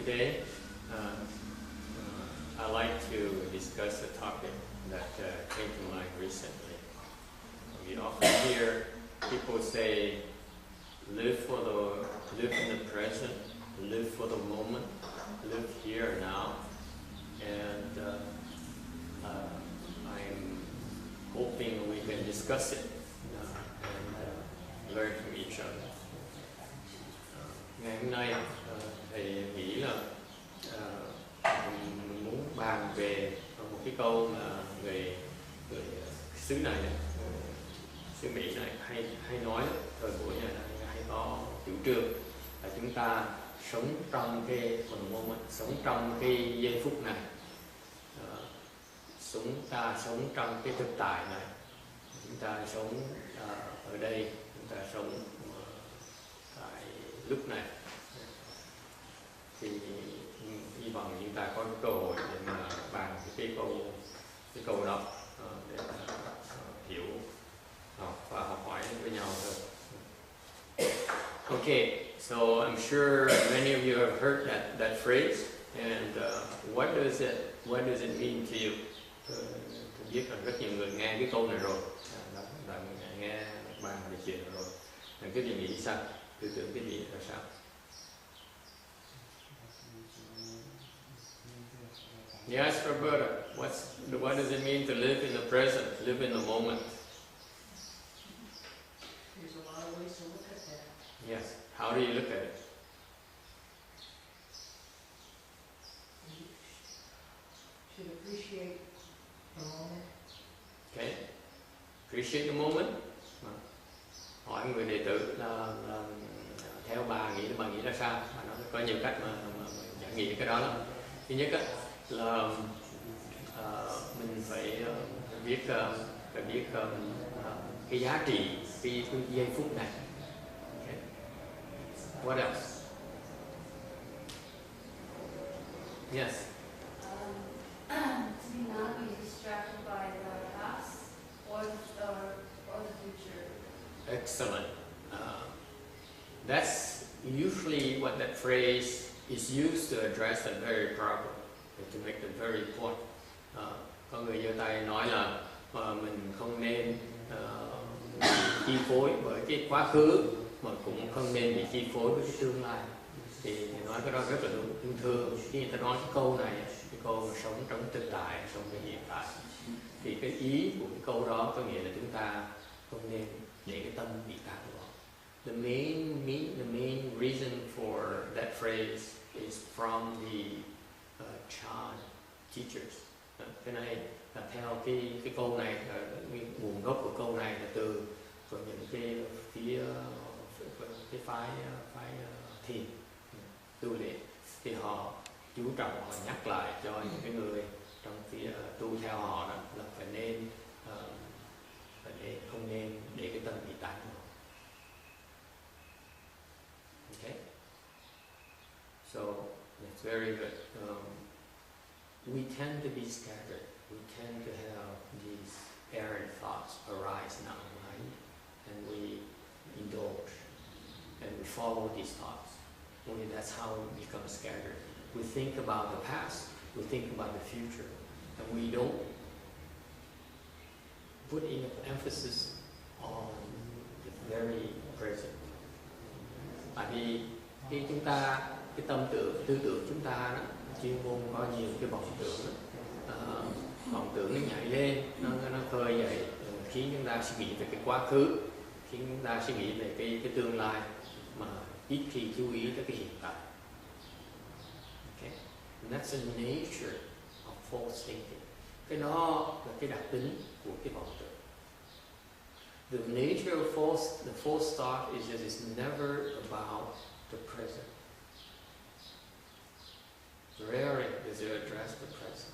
today I'd like to discuss a topic that came to mind recently. We often hear people say, live in the present, live for the moment, live here and now. And I'm hoping we can discuss it and learn from each other. Ngày hôm nay thầy nghĩ là mình muốn bàn về một cái câu mà người xứ này, xứ Mỹ này hay nói thời buổi này hay có chủ trương là chúng ta sống trong cái moment, sống trong cái giây phút này, chúng ta sống trong cái thực tại này, chúng ta sống ở đây, chúng ta sống tại lúc này. Thì hy vọng chúng ta có cơ hội để mà bàn cái câu đó để hiểu, học và học hỏi với nhau thôi. Okay, so I'm sure many of you have heard that phrase, and what does it mean to you? Tôi biết là rất nhiều người nghe cái câu này rồi, đã nghe bàn về chuyện rồi. Cái gì nghĩ sao? Tư tưởng cái gì là sao? Yes, Roberta, what does it mean to live in the present, live in the moment? There's a lot of ways to look at that. Yes, how do you look at it? You should appreciate the moment. Okay, appreciate the moment. Hỏi người đệ tử là theo bà nghĩ ra sao? Bà nói có nhiều cách mà giải nghĩa cái đó lắm. Thứ nhất là mình phải biết cái giá trị cái giây phút này. Okay. What else? Yes. To not be distracted by the past or the future. Excellent. That's usually what that phrase is used to address that very problem, to make the very point. Có người giơ tay nói là mình không nên bị chi phối bởi cái quá khứ, mà cũng không nên bị chi phối với cái tương lai. Thì nói cái đó rất là đúng. Thường khi người ta nói cái câu này, cái câu sống trong thực tại, sống trong hiện tại, thì cái ý của cái câu đó có nghĩa là chúng ta không nên để cái tâm bị tán loạn. The main reason for that phrase is from the Chan teachers. Cái này là theo cái câu này, nguồn gốc của câu này là từ những cái phái thiền tu luyện, thì họ chú trọng, họ nhắc lại cho những cái người trong phía tu theo họ đó là phải nên không nên để cái tâm bị tán loạn. Okay, so that's very good. We tend to be scattered. We tend to have these errant thoughts arise in our mind, and we indulge, and we follow these thoughts. Only that's how we become scattered. We think about the past, we think about the future, and we don't put enough emphasis on the very present. Tại vì khi chúng ta, cái tư tưởng chúng ta đó, chuyên môn có nhiều cái vọng tưởng nó nhảy lên, nó khơi dậy, khiến chúng ta suy nghĩ về cái quá khứ, khiến chúng ta suy nghĩ về cái tương lai, mà ít khi chú ý tới cái hiện tại. Okay. And that's the nature of false thinking. Cái đó là cái đặc tính của cái vọng tưởng. The nature of the false thought is that it's never about the present. Rarely does it address the present.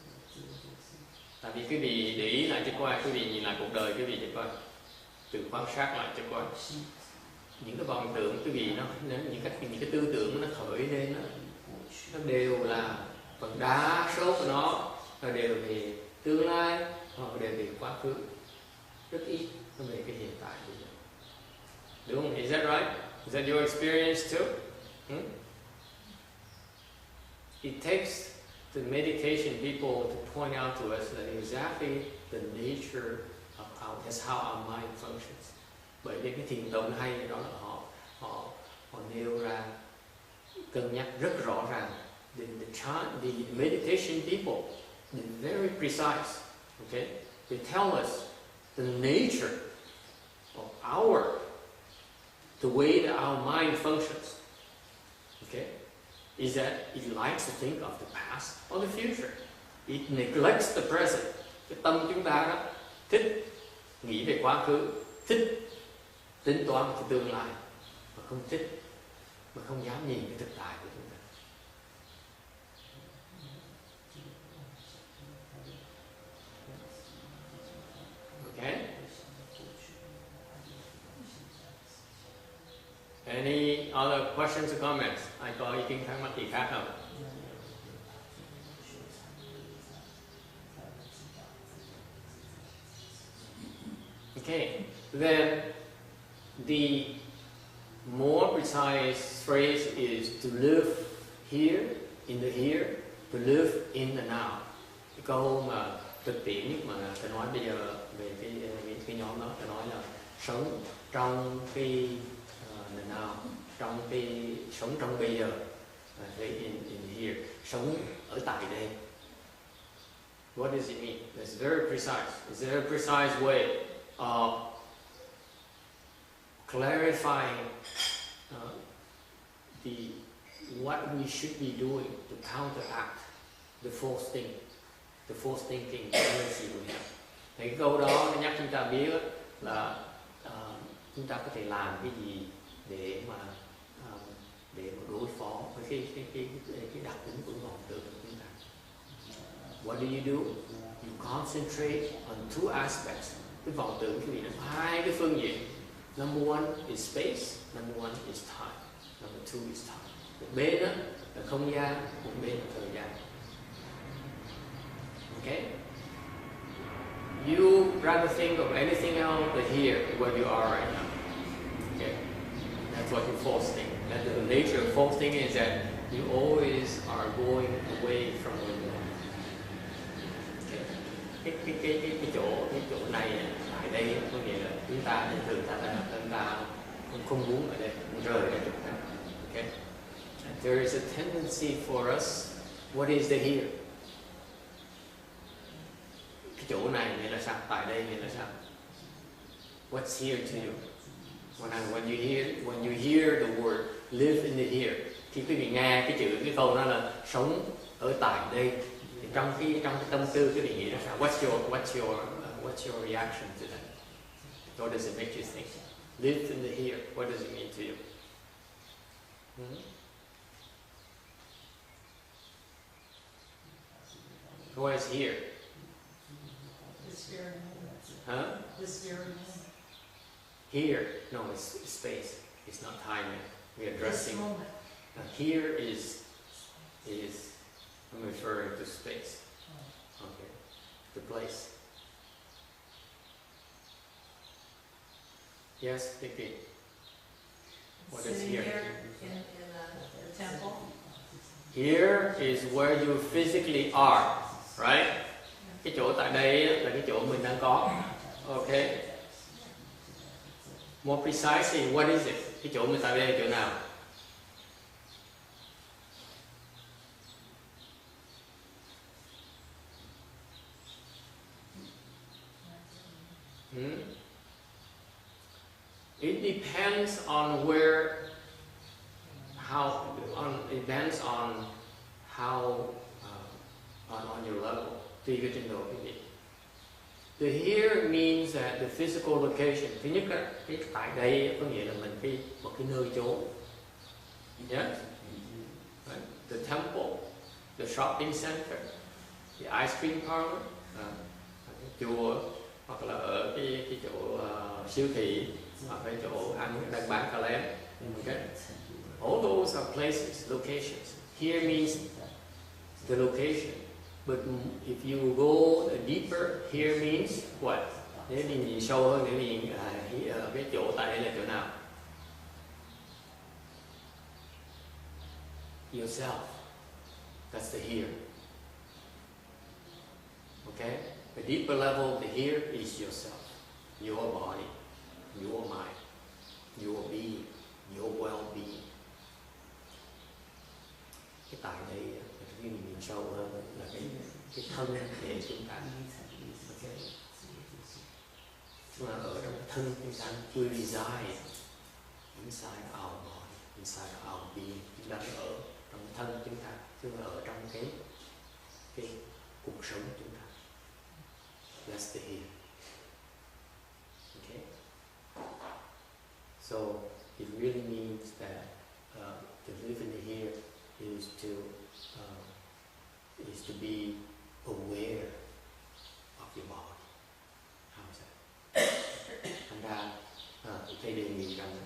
Tại vì quý vị để ý lại cho coi, quý vị nhìn lại cuộc đời quý vị cho coi, tự quan sát lại cho coi, những cái vọng tưởng quý vị những cái tư tưởng nó khởi lên nó đều là phần đa số của nó đều về tương lai hoặc đều về quá khứ, rất ít nó về cái hiện tại bây giờ. Đúng không? Is that right? Is that your experience too? it takes the meditation people to point out to us that exactly the nature of that's how our mind functions. Bởi vì cái thiền tông hay đó là họ nêu ra, cân nhắc rất rõ ràng. The meditation people, they're very precise. Okay, they tell us the nature of the way that our mind functions. Okay, is that it likes to think of the past or the future. It neglects the present. Cái tâm chúng ta đó thích nghĩ về quá khứ, thích tính toán cái tương lai, mà không thích, mà không dám nhìn cái thực tại của chúng ta. Okay. Any other questions or comments? Ai có ý kiến thắc mắc gì khác không? Okay, then the more precise phrase is to live here, in the here, to live in the now. Cái câu mà thực tiễn nhất mà tôi nói bây giờ về cái nhóm đó, tôi nói là sống trong cái the now, sống trong bây giờ, in here, sống ở tại đây. What does it mean? It's very precise. It's a very precise way of clarifying what we should be doing to counteract the false thinking tendency we have. Thì cái câu đó nó nhắc chúng ta biết là chúng ta có thể làm cái gì để mà đối phó với cái đặc tính của vọng tưởng của chúng ta. What do you do? You concentrate on two aspects. Cái vọng tưởng quý vị là hai cái phương diện. Number one is space, number one is time, number two is time. Một bên đó là không gian, một bên là thời gian. Okay? You rather think of anything else but here, where you are right now. Okay? That's what you false think. And the nature of false thinking is that you always are going away from where you are. Okay? Cái chỗ này tại đây có nghĩa là chúng ta thường ta không muốn ở đây, muốn rời ra chỗ khác. Okay? And there is a tendency for us. What is the here? Cái chỗ này nghĩa là sao? Tại đây nghĩa là sao? What's here to you? When you hear the word live in the here, khi quý vị nghe cái câu đó là sống ở tại đây, thì trong cái tâm tư quý vị nghĩ là sao? What's your reaction to that? What does it make you think? Live in the here. What does it mean to you? What is here? This very moment. Huh? This very moment. Here, no, it's space. It's not time yet. We're addressing. This moment. Here is I'm referring to space. Okay, the place. Yes, Vicky. What is Sitting here? here in the temple. Here is where you physically are, right? Cái chỗ tại đây là cái chỗ mình đang có. Okay. More precisely, what is it? Cái chỗ mình tại đây là chỗ nào? It depends on on your level. Tùy cái trình độ quý vị. The here means that the physical location. Thứ nhất cái tại đây có nghĩa là mình một cái nơi chốn. Yeah? Right? The temple, the shopping center, the ice cream parlor, cái chùa, hoặc là ở cái chỗ siêu thị, hoặc cái chỗ ăn đang bán cà lem. Okay? All those are places, locations. Here means the location. But if you go deeper, here means what? Nếu đi nhìn sâu hơn, nếu nhìn cái chỗ tại đây là chỗ nào? Yourself. That's the here. Okay? The deeper level, the here is yourself, your body, your mind, your being, your well-being. Cái tại đây cái nhìn sâu hơn là cái thân thể chúng ta. Okay. Chúng ta ở trong cái thân chúng ta, we reside inside our body, inside our being. Chúng ta ở trong thân chúng ta, chúng ta ở trong cái cuộc sống của chúng ta. That's the here. Okay. So it really means that to live in the here is to be aware of your body. How is that? Thành ra thầy đề nghị rằng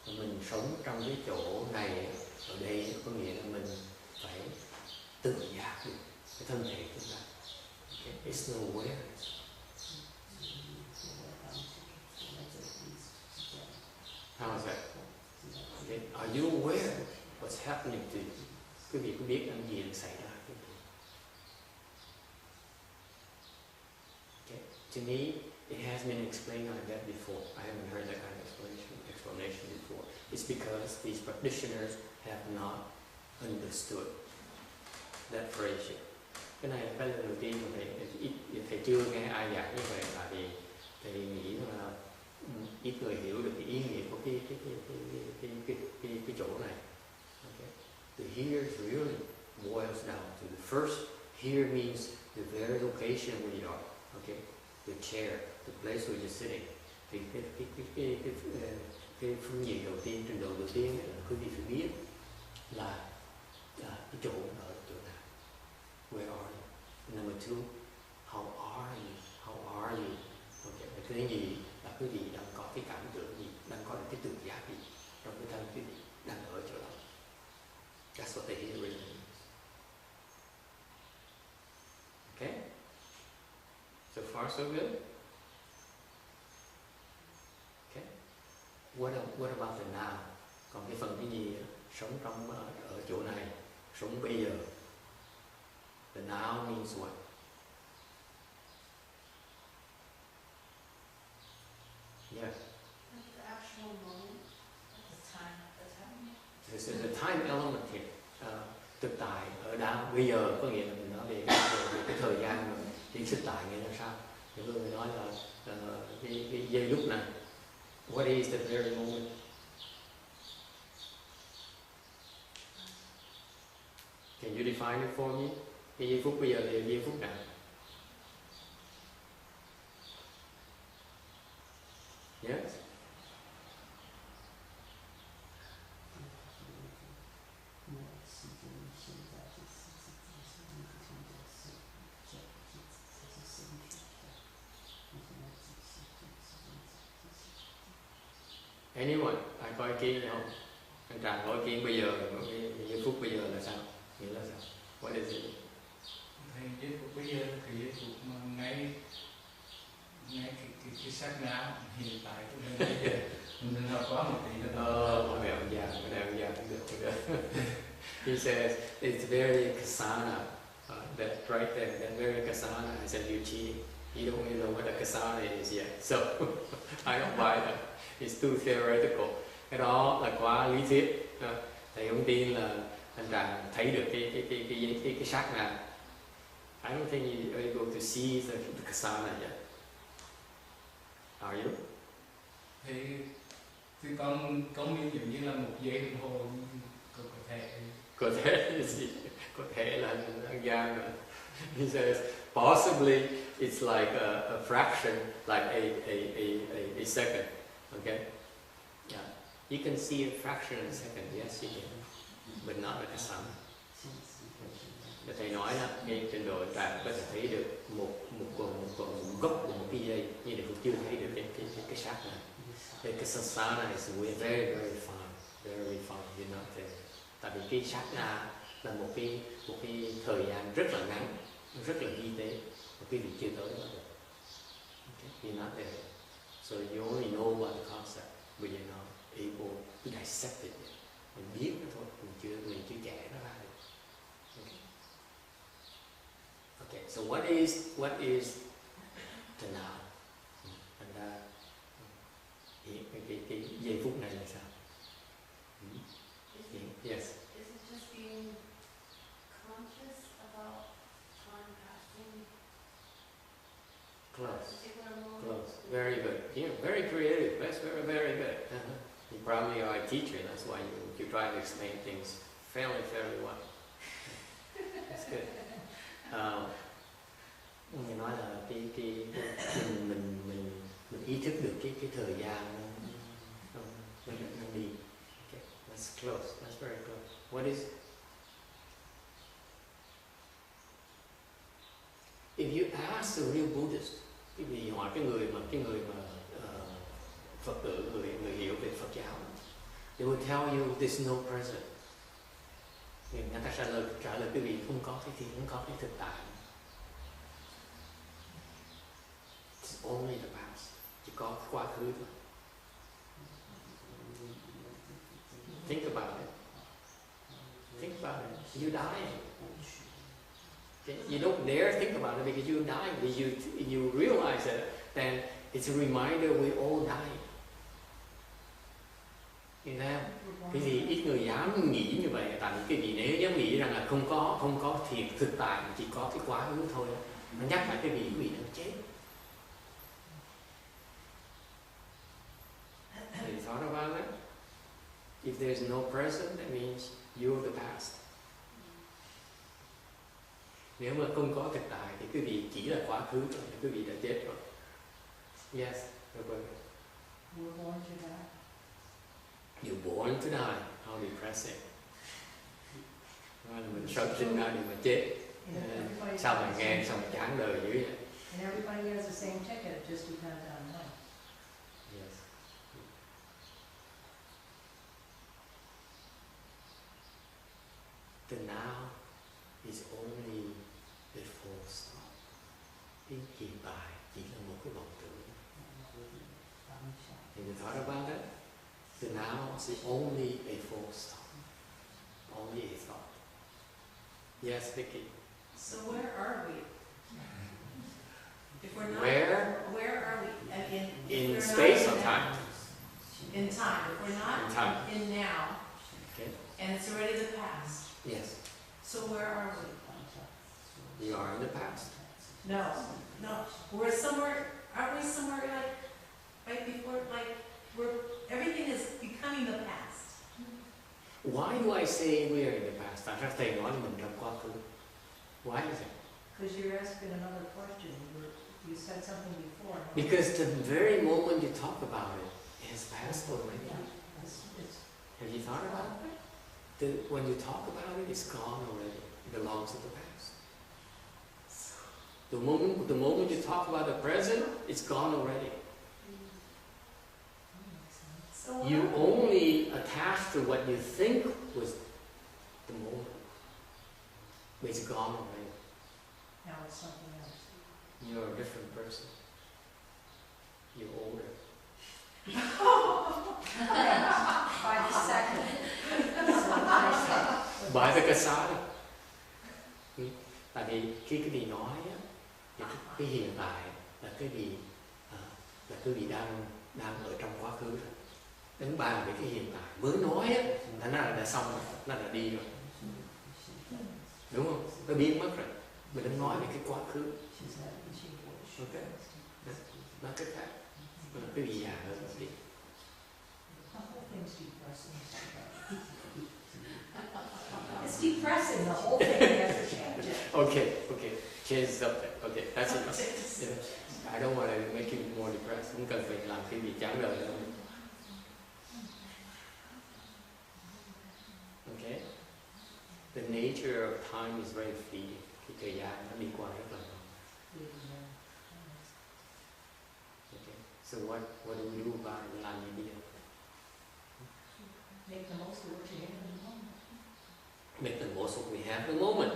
mình sống trong cái chỗ này, ở đây có nghĩa là mình phải tự giác được cái thân thể chúng ta. Okay? It's no awareness. How is that? Okay. Are you aware what's happening to you? Quý vị có biết những gì đang xảy ra? Okay. To me, it has been explained like that before. I haven't heard that kind of explanation before. It's because these practitioners have not understood that phrase yet. Cái này là cái lần đầu tiên mà thầy chưa nghe ai giảng như vậy, tại vì thầy nghĩ là ít người hiểu được cái ý nghĩa của cái chỗ này. Okay. The here really boils down to the first. Here means the very location where you are. Okay. The chair, the place where you're sitting. Thì cái phương diện đầu tiên, trình độ đầu tiên là quý vị phải biết là cái chỗ ở chỗ nào. Where are you? Number two, how are you? How are you? Okay. Cái gì là quý vị đang có cái cảm tưởng gì, đang có cái tự giác gì trong cái thân quý vị đang ở chỗ đó. That's what the here really means. Okay? So far so good? Okay. What about the now? Còn cái phần cái gì sống trong ở chỗ này, sống bây giờ. The now means what? Yeah. The actual moment, the time that's happening. This is the time element here. Thực tại ở đâu bây giờ có nghĩa là mình nói về cái thời gian mà thì thực tại nghĩa là sao? Thì vừa mới nói là cái giây lúc này. What is the very moment? Can you define it for me? Cái giây phút bây giờ là giây phút nào? Yes. Anyone? Ai có ý kiến này không? Anh Tràng có ý kiến bây giờ, giây phút bây giờ là sao? Nghĩa là sao? What is it? Thì giây phút bây giờ là cái giây phút mà ngay cái sát na hiện tại của mình bây giờ mình học quá một tí nữa. Ông già được. He says it's very kasana. That right there, that very kasana is a new cheating. You don't even know what a kasana is yet, so I don't buy that. It's too theoretical. Cái đó là quá lý thuyết. Thầy không tin là anh Tràng thấy được cái sát na. I don't think you are able to see the kasana yet. Are you? Thì con mình giống như là một giây đồng hồ có thể là ăn gian rồi. He says possibly it's like a fraction, like a second. Okay, yeah, you can see a fraction in a second. Yes, you can, but not like a sum. Và thầy nói là cái trình độ Tràng có thể thấy được một gốc của một cái dây, nhưng cũng chưa thấy được cái sát này. Cái sasana is very very fine, you're not there. Tại vì cái sát na là một cái thời gian rất là ngắn, rất là vi tế, mà quý vị chưa tới đó được. Okay? You're not there. So you only know about the concept, but you're not able to dissect it. Mình biết nó thôi, mình chưa trẻ nó ra được. Okay. So what is the now? Thành ra cái giây phút này là sao? Yes. Is it just being conscious about time passing? Close. Particular moment? Close. Very good. Yeah, very creative. That's very, very good. You probably are a teacher. That's why you try to explain things fairly well. That's good. Người nói là mình ý thức được cái thời gian nó đi. Okay. That's close. That's very close. What is? If you ask the real Buddhist, cái gì hỏi cái người mà Phật tử, người hiểu về Phật giáo, they will tell you there's no present. Thì người ta trả lời quý vị không có cái thực tại. It's only the past. Chỉ có quá khứ thôi. Think about it. Think about it. You die. Okay? You don't dare think about it because you die. Because you realize it, then it's a reminder we all die. You know? Cái gì ít người dám nghĩ như vậy, tại vì cái vị nếu dám nghĩ rằng là không có thiệt thực tại, chỉ có cái quá khứ thôi, nó nhắc lại cái vị đang chết. Have you thought about that? If there's no present, that means you're the past. Nếu mà không có thực tại thì quý vị chỉ là quá khứ thôi, quý vị đã chết rồi. Yes, We're born to die. You're born to die. How depressing. Nói là mình sớm sinh ra thì mà chết. Sao mà nghe sao mà chán đời dữ vậy? And everybody has the same ticket, it just depends on when. Yes. The now is only the full stop. Cái hiện tại chỉ là một cái vọng tưởng. Have you thought about that? The now is only a full stop. Only a thought. Yes, Vicky. So where are we? If we're not, Where are we? And in we're space not or time? In time. If we're not In time. in now, Okay. and it's already the past. Yes. So where are we? You are in the past. No. We're somewhere. Aren't we somewhere like right before? Like everything is becoming the past. Why do I say we are in the past? Tại sao thầy nói là mình trong quá khứ? Why is it? Because you're asking another question. You said something before. Because the very moment you talk about it is past already. It's Have you thought about it? When you talk about it, it's gone already. It belongs to the past. The moment you talk about the present, it's gone already. So You only attach to what you think was the moment. But it's gone already. now it's something else. You're a different person. You're older. By the second. By the kasari. Tại vì khi cái vị nói á, thì cái hiện tại là cái vị đang ở trong quá khứ rồi. Đứng bàn về cái hiện tại mới nói á, thành ra là đã xong rồi, nó đã đi rồi, đúng không? Nó biến mất rồi. Mình đang nói về cái quá khứ. Ok. Nói cách khác, cái vị già hơn rồi đi. The whole thing's depressing. it's depressing. The whole thing has to change it. Okay, change the subject. Okay, that's enough. Yeah. I don't want to make you more depressed. Không cần phải làm cái gì chán đời đâu. Okay. The nature of time is very fleeting. Cái thời gian nó đi qua rất là nhanh. Okay. So what do we do about it? Làm gì bây giờ? Make the most of what you have in the moment. Make the most of what we have at the moment.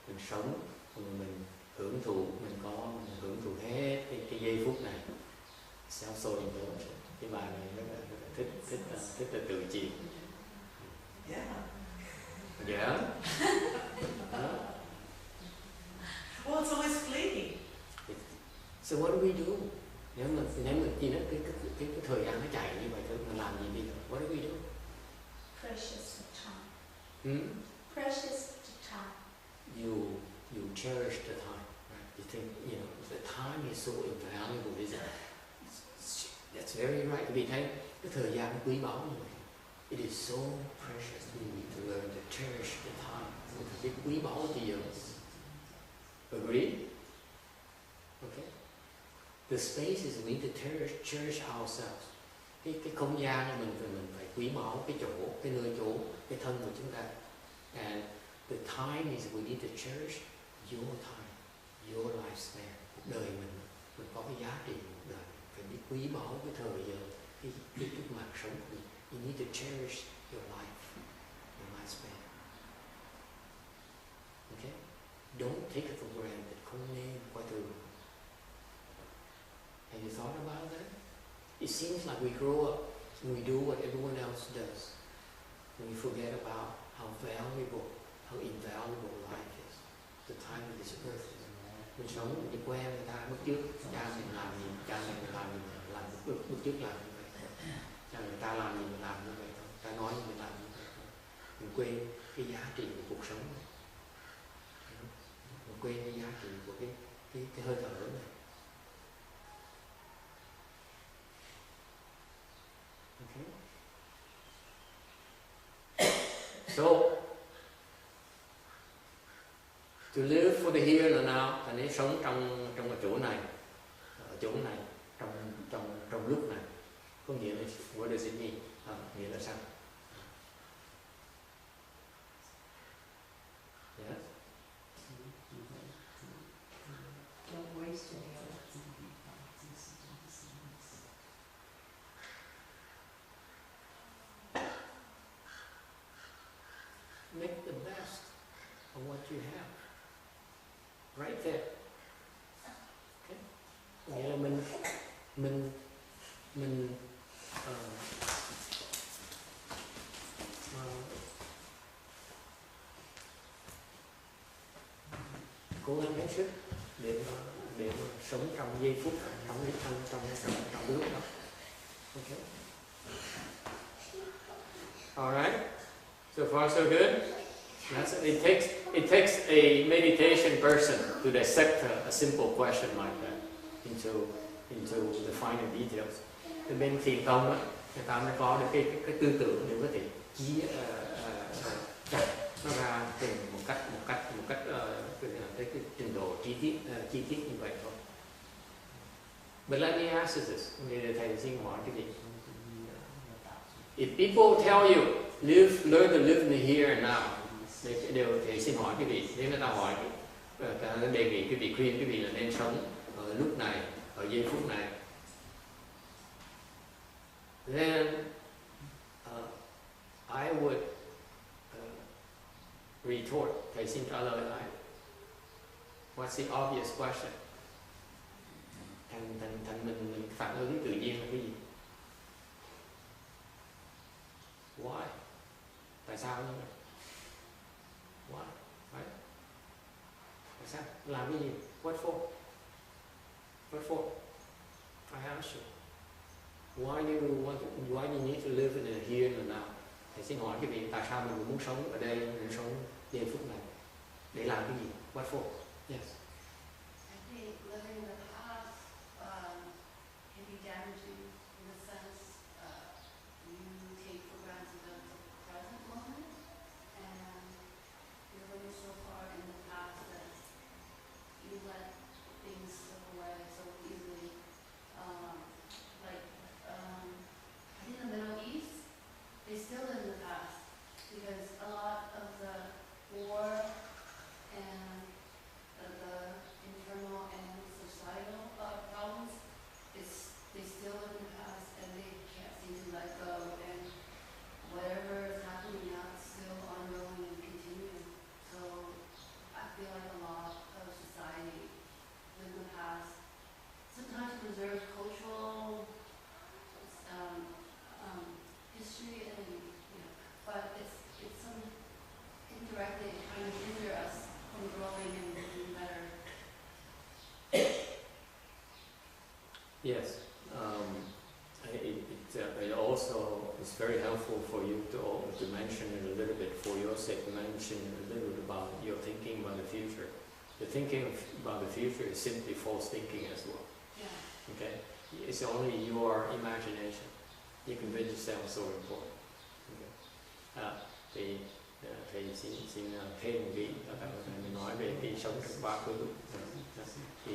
Mình sống, mình hưởng thụ, mình hưởng thụ hết cái giây phút này. Self-enjoy. Cái bài này rất là thích là tự chịu. Yeah. Yeah. Well, it's always So what do we do? Nếu mình chỉ nói cái thời gian nó chạy như vậy thôi, mình làm gì bây giờ? What do we do? Precious time. Hmm? Precious time. You cherish the time, right? You think, the time is so invaluable, isn't it? That's very right. Vì thấy cái thời gian nó quý báu như vậy. It is so precious. We need to learn to cherish the time. Cái quý báu thì giờ. Agree? Okay. The spaces we need to cherish ourselves. Cái không gian mình phải quý báu cái chỗ, cái nơi chỗ, cái thân của chúng ta. And the time is we need to cherish your time, your lifespan. Cuộc đời mình có cái giá trị của cuộc đời. Phải biết quý báu cái thời giờ, cái mạng sống của mình. You need to cherish your life, your lifespan. Okay? Don't take it for granted. Không nên coi thường. Have you thought about that? It seems like we grow up and we do what everyone else does. And we forget about how valuable, how invaluable life is. The time of this earth. Mình sống, mình đi quen người ta bước trước, cha mình làm gì, cha mình làm gì, làm bước trước làm như vậy. Cha người ta làm gì mình làm như vậy thôi. Ta nói gì mình làm như vậy thôi. Mình quên cái giá trị của cuộc sống này. Mình quên cái giá trị của cái hơi thở này. So, to live for the here and now, ta nên sống trong cái chỗ này, ở chỗ này, trong lúc này. Có nghĩa là what does it mean? Nghĩa là sao? Yes. Don't waste any of it. Make the best of what you have. Right there. Okay. Nghĩa là mình cố gắng hết sức để mà sống trong giây phút, trong lúc đó. Okay. All right. So far, so good. It takes a meditation person to dissect a simple question like that into the finer details. Thì bên thiền tông á, người ta mới có được cái tư tưởng để có thể chặt nó ra từng một cách tới cái trình độ chi tiết như vậy thôi. But let me ask you this, thầy xin hỏi cái gì? If people tell you learn to live in the here and now, thì xin hỏi quý vị, nếu người ta hỏi, ta đề nghị quý vị, khuyên quý vị là nên sống ở lúc này, ở giây phút này, then I would retort, thầy xin trả lời lại. What's the obvious question? Thành mình phản ứng tự nhiên là cái gì? Why? Tại sao như vậy? Why? Right? Tại sao? Làm cái gì? What for? What for? I ask you. Why do you need to live in the here and now? Thầy xin hỏi cái vị, tại sao mình muốn sống ở đây, mình sống giây phút này? Để làm cái gì? What for? Yes. I think living in the past can be damaging in the sense you take for granted the present moment, and you're living so far in the past that you let things slip away so easily. I think in the Middle East, they still live in the past because a lot of the war and the Yes. It also is very helpful for you to mention it a little bit for your sake. Mention a little bit about your thinking about the future. The thinking about the future is simply false thinking as well. Yeah. Okay, it's only your imagination. You convince yourself so important. Okay. Thầy xin thêm một cái mình nói về cái sống trong quá khứ. Thì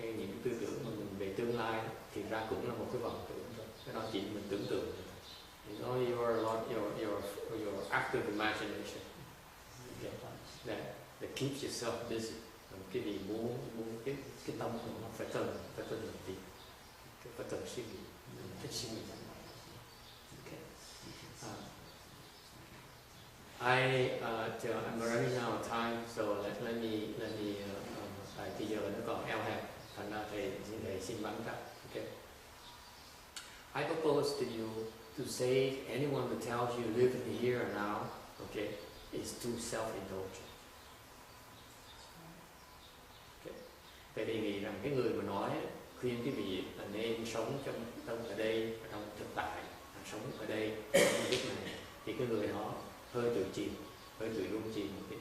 những tư tưởng mà mình về tương lai thì ra cũng là một cái vọng tưởng thôi. Cái đó chỉ mình tưởng tượng. It's only your active imagination. Okay. That keeps yourself busy. Cái gì muốn cái tâm của nó phải cần làm việc, phải cần suy nghĩ, thích suy nghĩ. Okay. I'm running out of time, so let me bây giờ nó còn eo hẹp, thành ra thầy xin vắng tắt. Okay. I propose to you to say anyone who tells you live in the here and now, okay, is too self-indulgent. Okay. Thầy đề nghị rằng cái người mà nói khuyên cái vị là nên sống trong ở đây, trong thực tại, sống ở đây, trong lúc này, thì cái người đó hơi tự chìm, hơi tự rung chìm một tí.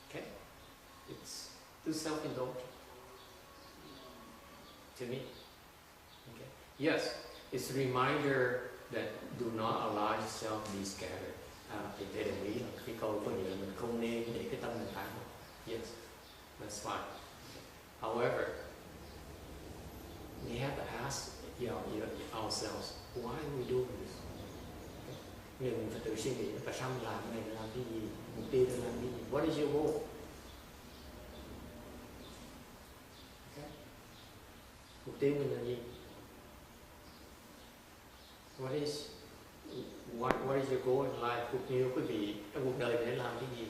Okay. It's too self-indulgent to me. Okay. Yes, it's a reminder that do not allow yourself to be scattered. Thì thầy đồng ý là cái câu có nghĩa là mình không nên để cái tâm mình tán. Yes, that's fine. However, we have to ask ourselves, why are we doing this? Okay. Mình phải tự suy nghĩ, tại sao mình làm cái này, làm cái gì, mục tiêu là làm cái gì, what is your goal? Okay. Mục tiêu mình là gì? What is your goal in life? Mục tiêu quý vị trong cuộc đời để làm cái gì?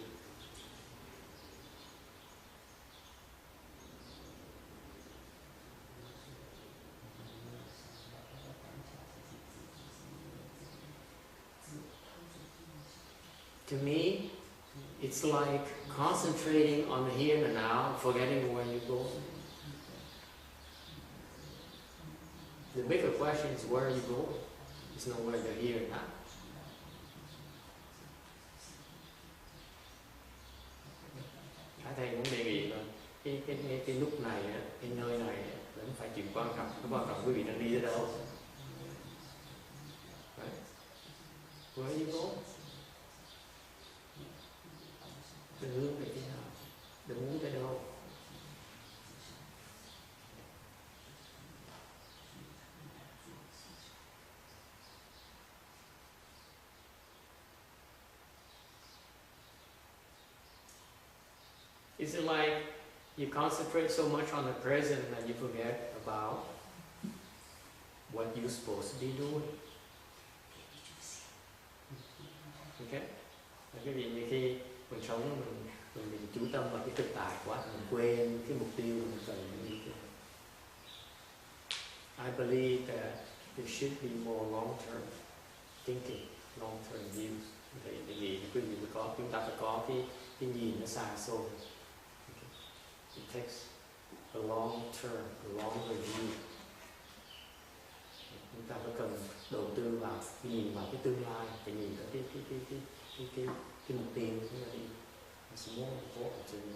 To me, it's like concentrating on the here and now, forgetting where you're going. The bigger question is where are you going? It's not where you're here and now. Thầy cũng đề nghị là cái lúc này, cái nơi này vẫn phải chịu quan trọng. Cái quan trọng quý vị đang đi tới đâu? Right? Where are you going? Đừng hướng về thế nào, đừng muốn tới đâu. Is it like you concentrate so much on the present that you forget about what you're supposed to be doing? Okay? Cái gì như khi mình sống mình chú tâm vào cái thực tại quá, mình quên cái mục tiêu mình cần đi. I believe that there should be more long-term thinking, long-term views. Thì quý vị chúng ta phải có cái nhìn nó xa xôi. It takes a long term, a longer view. Chúng ta phải cần đầu tư vào, nhìn vào cái tương lai, phải nhìn vào cái mục tiêu chúng ta đi. It's more important to me.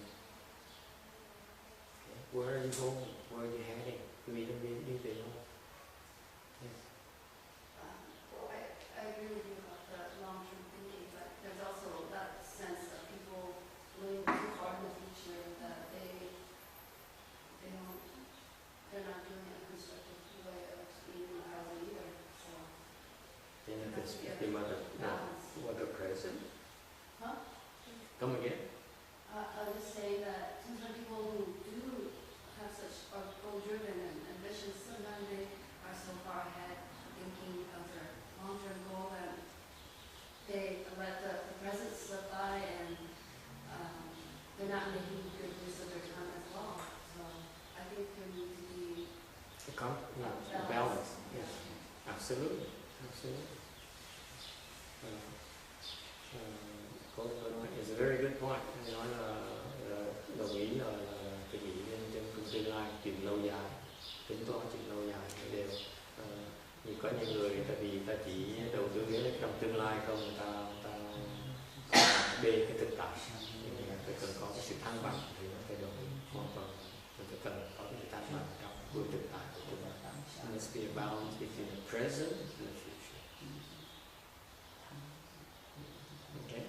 Okay. Where are you going? Where are you heading? Quý vị đang đi về đâu? Yes. I agree with you about the long-term thinking, but there's also that sense of people living too far in the future that they're not doing it in a constructive way of being in the present either. So Then you can speak about the present. Huh? Come again? I was just saying that sometimes people who do have such are goal-driven and ambitious, sometimes they are so far ahead thinking of their long-term goal that they let the present slip by and they're not making good use of their time as well. So I think there needs to be a balance. Yes. Absolutely. Absolutely. It's a very good point. Nói là đồng ý là cái gì trên tương lai chuyện lâu dài. tính toán chuyện lâu dài đều như có những người tại vì ta chỉ đầu tư trong tương lai không, người ta bê cái thực tại, nhưng mà phải cần có cái sự thăng bằng thì nó thay đổi hoàn toàn. Mình phải cần có cái sự thăng bằng trong buổi thực tại của chúng ta. There must be a balance between the present and the future. Okay.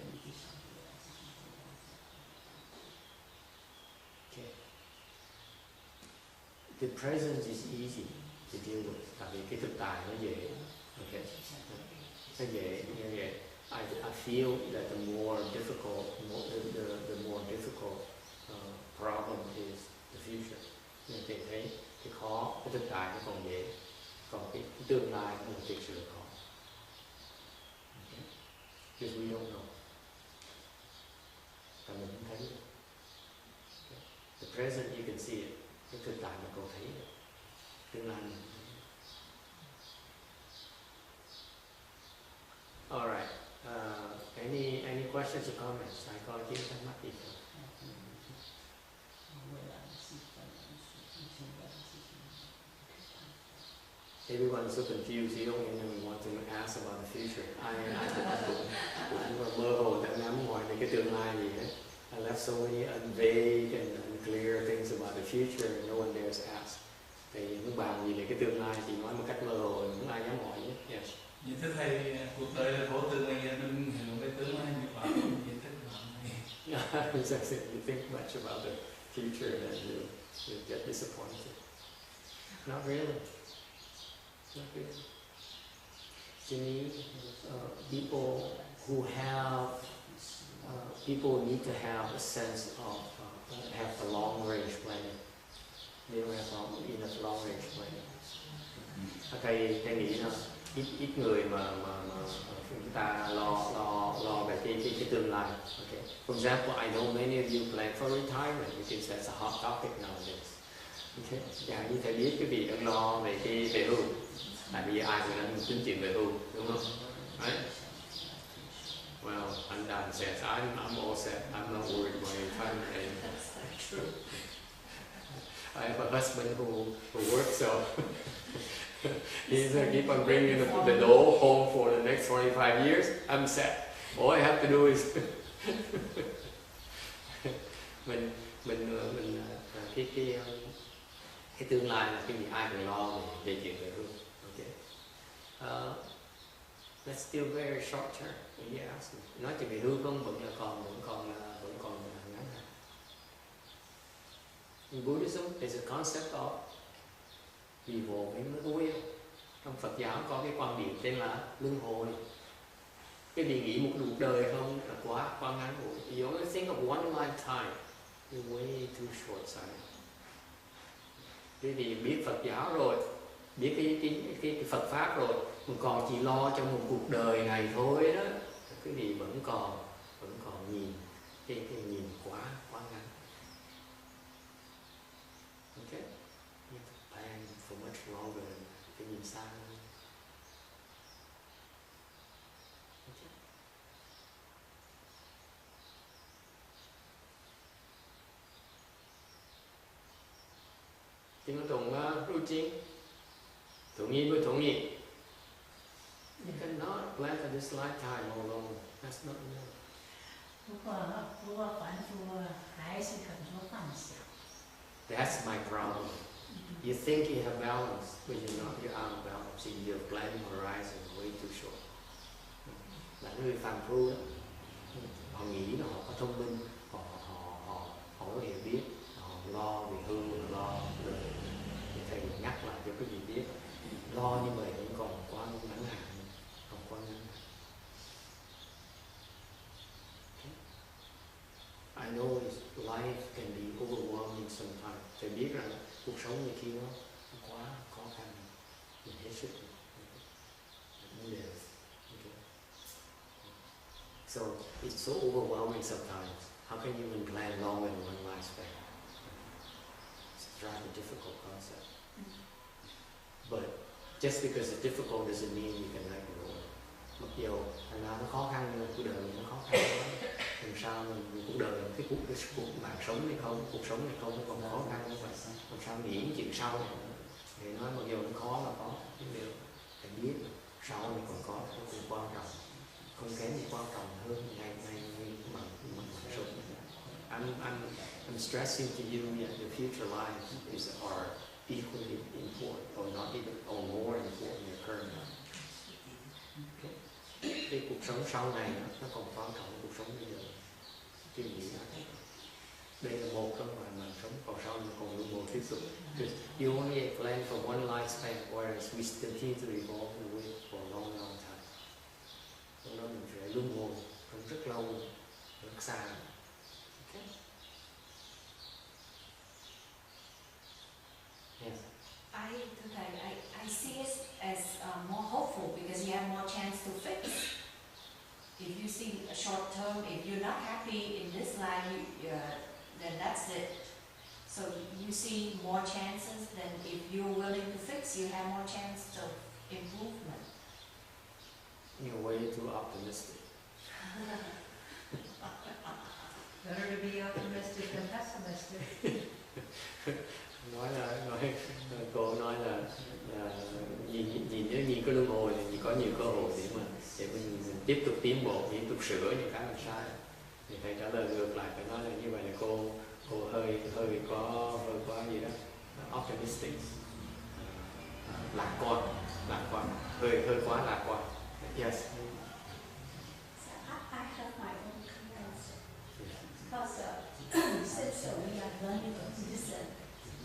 Okay. The present is easy to deal with. Tại vì cái thực tại nó dễ. Okay. Nó dễ như vậy. I feel that the more difficult, the more difficult problem is the future. Nên thì thấy cái khó, cái thực tại nó còn dễ, còn cái tương lai nó thực sự là khó. Okay. Because we don't know. Tại mình không thấy được. Okay. The present you can see it, cái thực tại mình còn thấy được. Tương lai mình. All right. Any questions or comments? Ai có ý kiến thắc mắc gì không? Everyone's so confused. You don't even want to ask about the future. I cũng mơ hồ đã ngắm ngoài về cái tương lai gì hết. I left so many vague and unclear things about the future. No one dares ask. Thì muốn bàn gì về cái tương lai thì nói một cách mơ hồ, không ai dám hỏi nhé. Yes. Vậy thưa thầy, cuộc đời là khổ tương lai, đừng hiểu cái tương lai như vậy. Vậy thưa Yeah, exactly. You think much about the future and you get disappointed. Not really. Not really. You need people who have. People need to have a sense of have a long range planning. They don't have enough long range planning. Thầy nghĩ là ít người mà chúng ta lo về cái tương lai. Okay. For example, I know many of you plan for retirement because that's a hot topic nowadays. Okay. Dạ, như thầy biết cái vị đang lo về cái về hưu. Tại vì ai cũng đang tính chuyện về hưu, đúng không? Right? Well, I'm done says I'm all set. I'm not worried about retirement anymore. That's true. I have a husband who works, so he's gonna keep on bringing the dough home for the next 25 years. I'm set. All I have to do is mình cái tương lai là cái gì ai cũng lo về chuyện về hưu. Okay. That's still very short term. When you ask me, nói chuyện về hưu không vẫn còn ngắn hạn. In Buddhism, there's a concept of evolving the wheel. Trong Phật giáo có cái quan điểm tên là luân hồi. Cái gì nghĩ một cuộc đời không là quá ngắn ngủi. You only think of one lifetime. You're way too short-sighted. Cái gì biết Phật giáo rồi, biết cái Phật pháp rồi, còn chỉ lo cho một cuộc đời này thôi đó. Cái gì vẫn còn nhìn cái nhìn quá ngắn. Okay, you have to plan for much longer. Cái nhìn xa hơn. Okay. Chính có tụng ưu chính.同意不同意? You cannot plan for this lifetime alone. That's not enough. 如果还俗还是很多放下。 That's my problem. You think you have balance, but you're not. You're out of balance. See, your planning horizon is way too short. Là người phàm phu đó. Họ nghĩ là họ có thông minh, họ có hiểu biết, họ lo về hưu, lo về thầy nhắc lại cho cái gì biết. Lo như vậy vẫn còn quá ngắn hạn, còn quá ngắn hạn. I know life can be overwhelming sometimes. Thầy biết rằng cuộc sống như khi nó quá khó khăn, mình hết sức. So it's so overwhelming sometimes. How can you even plan longer than one lifespan? It's a rather difficult concept. But just because it's difficult doesn't mean you can let go. Mặc dù là nó khó khăn nhưng cuộc đời mình nó khó khăn quá. Làm sao mình cuộc đời cái cuộc mạng sống này không, cuộc sống này không nó còn khó khăn như vậy. Làm sao nghĩ chuyện sau này nữa. Thì nói mặc dù nó khó là có, nhưng mà phải biết sau này còn có cái cũng quan trọng, không kém gì quan trọng hơn ngay mà sống. I'm stressing to you that the future life are equally important, or not even, or more important than your current life. Okay. Cái cuộc sống sau này nó còn quan trọng hơn cuộc sống bây giờ. Chứ nghĩ đây là một trong mà sống, còn sau này còn luân hồi tiếp tục. Because you only plan for one lifespan, whereas we continue to evolve and live for a long, long time. Cho nên mình phải luân hồi trong rất lâu, rất xa. Okay. Yes. I see it as more hopeful because you have more chance to fix. If you see a short term, if you're not happy in this life, then that's it. So you see more chances than if you're willing to fix, you have more chance of improvement. You're way too optimistic. Better to be optimistic than pessimistic. Cô nói là nhìn cái luân hồi thì có nhiều cơ hội để mình tiếp tục tiến bộ, tiếp tục sửa những cái mình sai. Thì thầy trả lời ngược lại, phải nói là như vậy là cô hơi có gì đó optimistic, lạc quan, hơi quá lạc quan. Yes. I have my own comments because since we are learning Buddhism,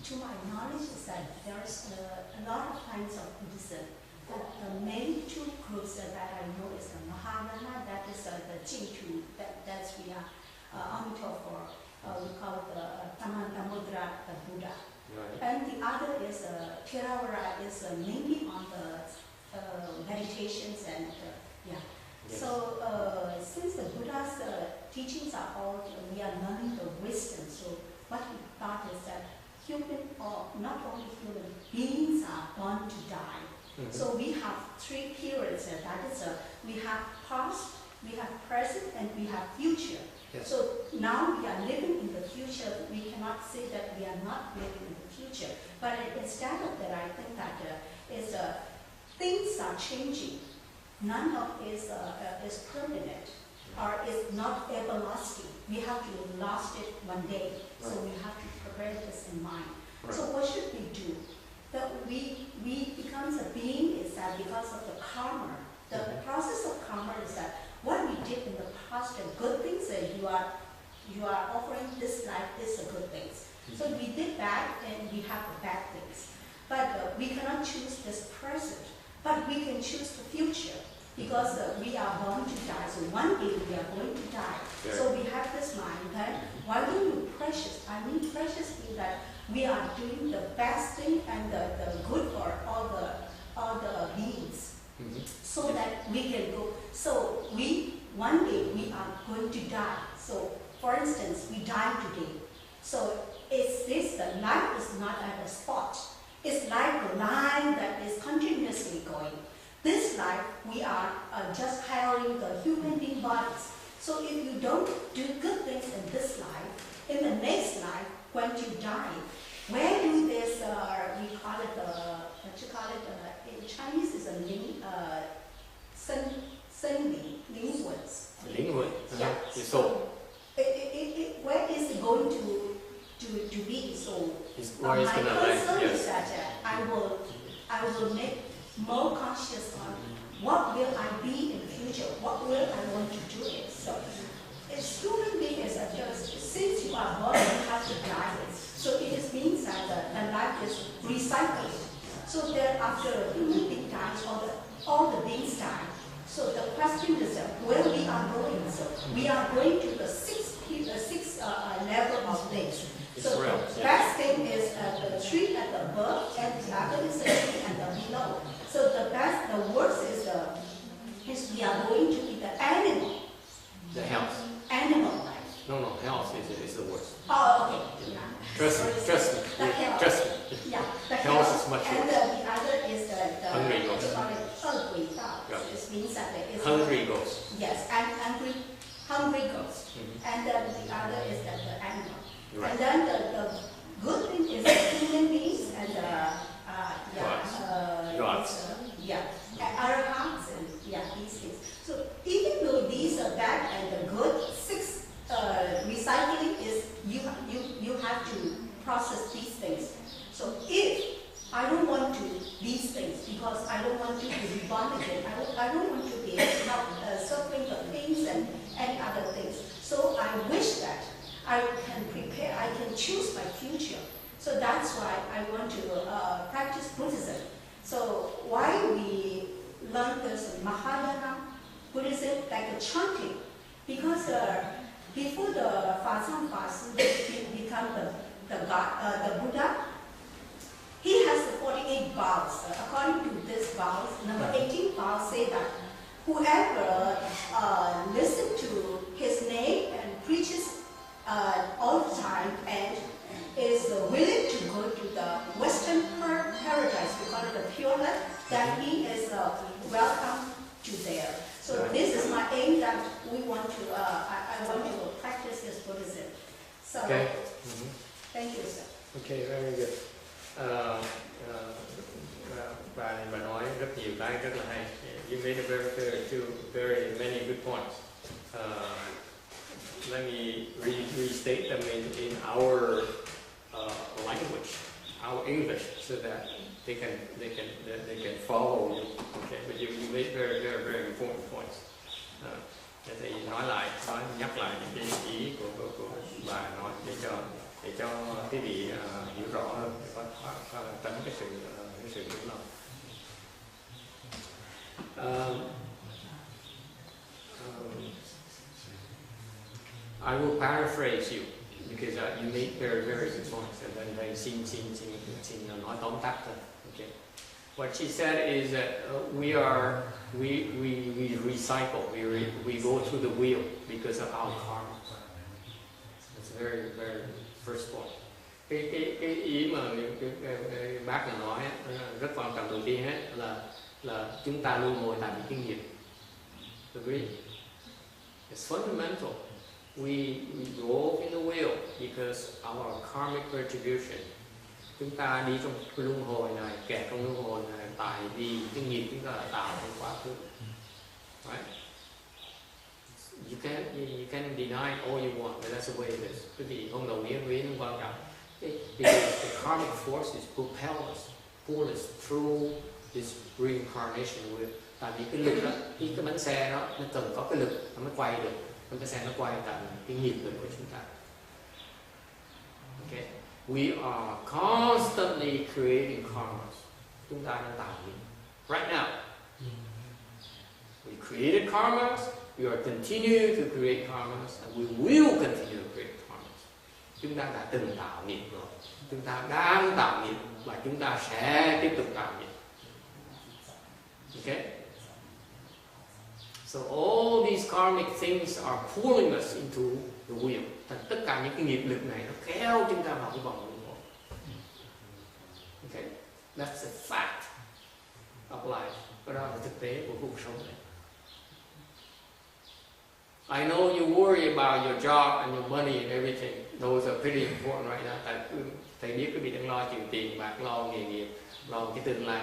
to my knowledge is that there is a lot of kinds of Buddhism. But the main two groups that I know is the Mahayana, that is the Jingtu, that's we are Emitofuo, we call it the Dhamma, the Buddha. Right. And the other is Theravada, is mainly on the meditations and yeah. Yes. So since the Buddha's teachings are all, we are learning the wisdom. So what we thought is that human, or not only human beings, are born to die. Mm-hmm. So we have three periods. That is, we have past, we have present, and we have future. Yes. So now we are living in the future. We cannot say that we are not living in the future. But instead of that, I think that things are changing. None of it is permanent or is not everlasting. We have to lose it one day. So we have to prepare this in mind. Right. So what should we do? That we become a being is that because of the karma. The process of karma is that what we did in the past, the good things that you are offering this life is the good things. So we did bad and we have the bad things. But we cannot choose this present. But we can choose the future because we are born to die. So one day we are going to die. Yeah. So we have this mind that why don't you precious? I mean precious means that we are doing the best thing and the good for all the beings. Mm-hmm. So that we can go. So one day we are going to die. So for instance, we die today. So it's this, the life is not at a spot. It's like a line that is continuously going. This life, we are just hiring the human being bodies. So if you don't do good things in this life, in the next life, when you die, where do this, we call it, what you call it, in Chinese is a ling words. Yeah. So where is it going to be? So where is my gonna concern land? is that I will make more conscious on what will I be in the future, what will I want to do it. So it's human being is just since you are born you have to die. So it means that the life is recycling. So then after a human being dies, all the beings die. So the question is where we are going. So we are going to the sixth level of things. So the best thing is the tree at the above, and the other is the tree and the below. So the worst is we are going to be the animal. The health. Animal life. No, health is the worst. Oh, okay. Yeah. Trust me. The health. Trust me. Yeah, the Health health is much and worse. the other is the Hungry what you ghost. call it, 饿鬼道. Yeah. It means that there is Hungry ghost. yes, and hungry ghost. Mm-hmm. And then the other is the animal. Right. And then the good thing is the human beings and the process these things. So if I don't want to these things because I don't want to be born again, I don't want to be suffering the pains and any other things. So I wish that I can prepare, I can choose my future. So that's why I want to practice Buddhism. So why we learn this Mahayana Buddhism like a chanting? Because before the Fazang Fasu become the Buddha, he has the 48 vows. According to this vows, number 18 vows say that whoever listens to his name and preaches all the time and is willing to go to the Western paradise, we call it the Pure Land, that he is welcome to there. So this is my aim that we want to, I want to practice this Buddhism. So, Okay. Thank you, sir. Okay, very good. Bà nói rất nhiều cái rất là hay. You made a very many good points. Let me restate them in our language, our English, so that they can follow you. Okay, but you made very important points. Thì nhắc lại những cái ý của bà nói để cho quý vị hiểu rõ hơn, để có tránh cái sự hiểu lầm. I will paraphrase you because you made very good points, and then they xin nói tóm tắt thôi. Okay. What she said is that we recycle, we go through the wheel because of our karma. That's very first point. Cái ý mà cái bác nói rất quan trọng đầu tiên là chúng ta luôn ngồi tại cái nghiệp. Agree? It's fundamental. We go in the wheel because our karmic retribution. Chúng ta đi trong cái luân hồi này, kẹt trong luân hồi này tại vì cái nghiệp chúng ta đã tạo trong quá khứ. Right? You can deny all you want, but that's the way it is. Quý vị không đồng ý không quan trọng. Because the karmic forces pull us through this reincarnation wheel. Tại vì cái lực đó, cái bánh xe đó, nó cần có cái lực nó mới quay được. Bánh xe nó quay tại cái nghiệp lực của chúng ta. Okay. We are constantly creating karmas. Chúng ta đang tạo nghiệp. Right now, we created karmas. We are continuing to create karmas, and we will continue to create karmas. Chúng ta đã từng tạo nghiệp rồi. Chúng ta đang tạo nghiệp và chúng ta sẽ tiếp tục tạo nghiệp. Okay? So all these karmic things are pulling us into the wheel. Tất cả những cái nghiệp lực này nó kéo chúng ta vào cái vòng luân hồi. Okay? That's a fact of life. Đó là thực tế của cuộc sống này. I know you worry about your job and your money and everything. Those are pretty important right now. Tại thầy biết quý vị đang lo chuyện tiền bạc, lo nghề nghiệp, lo cái tương lai.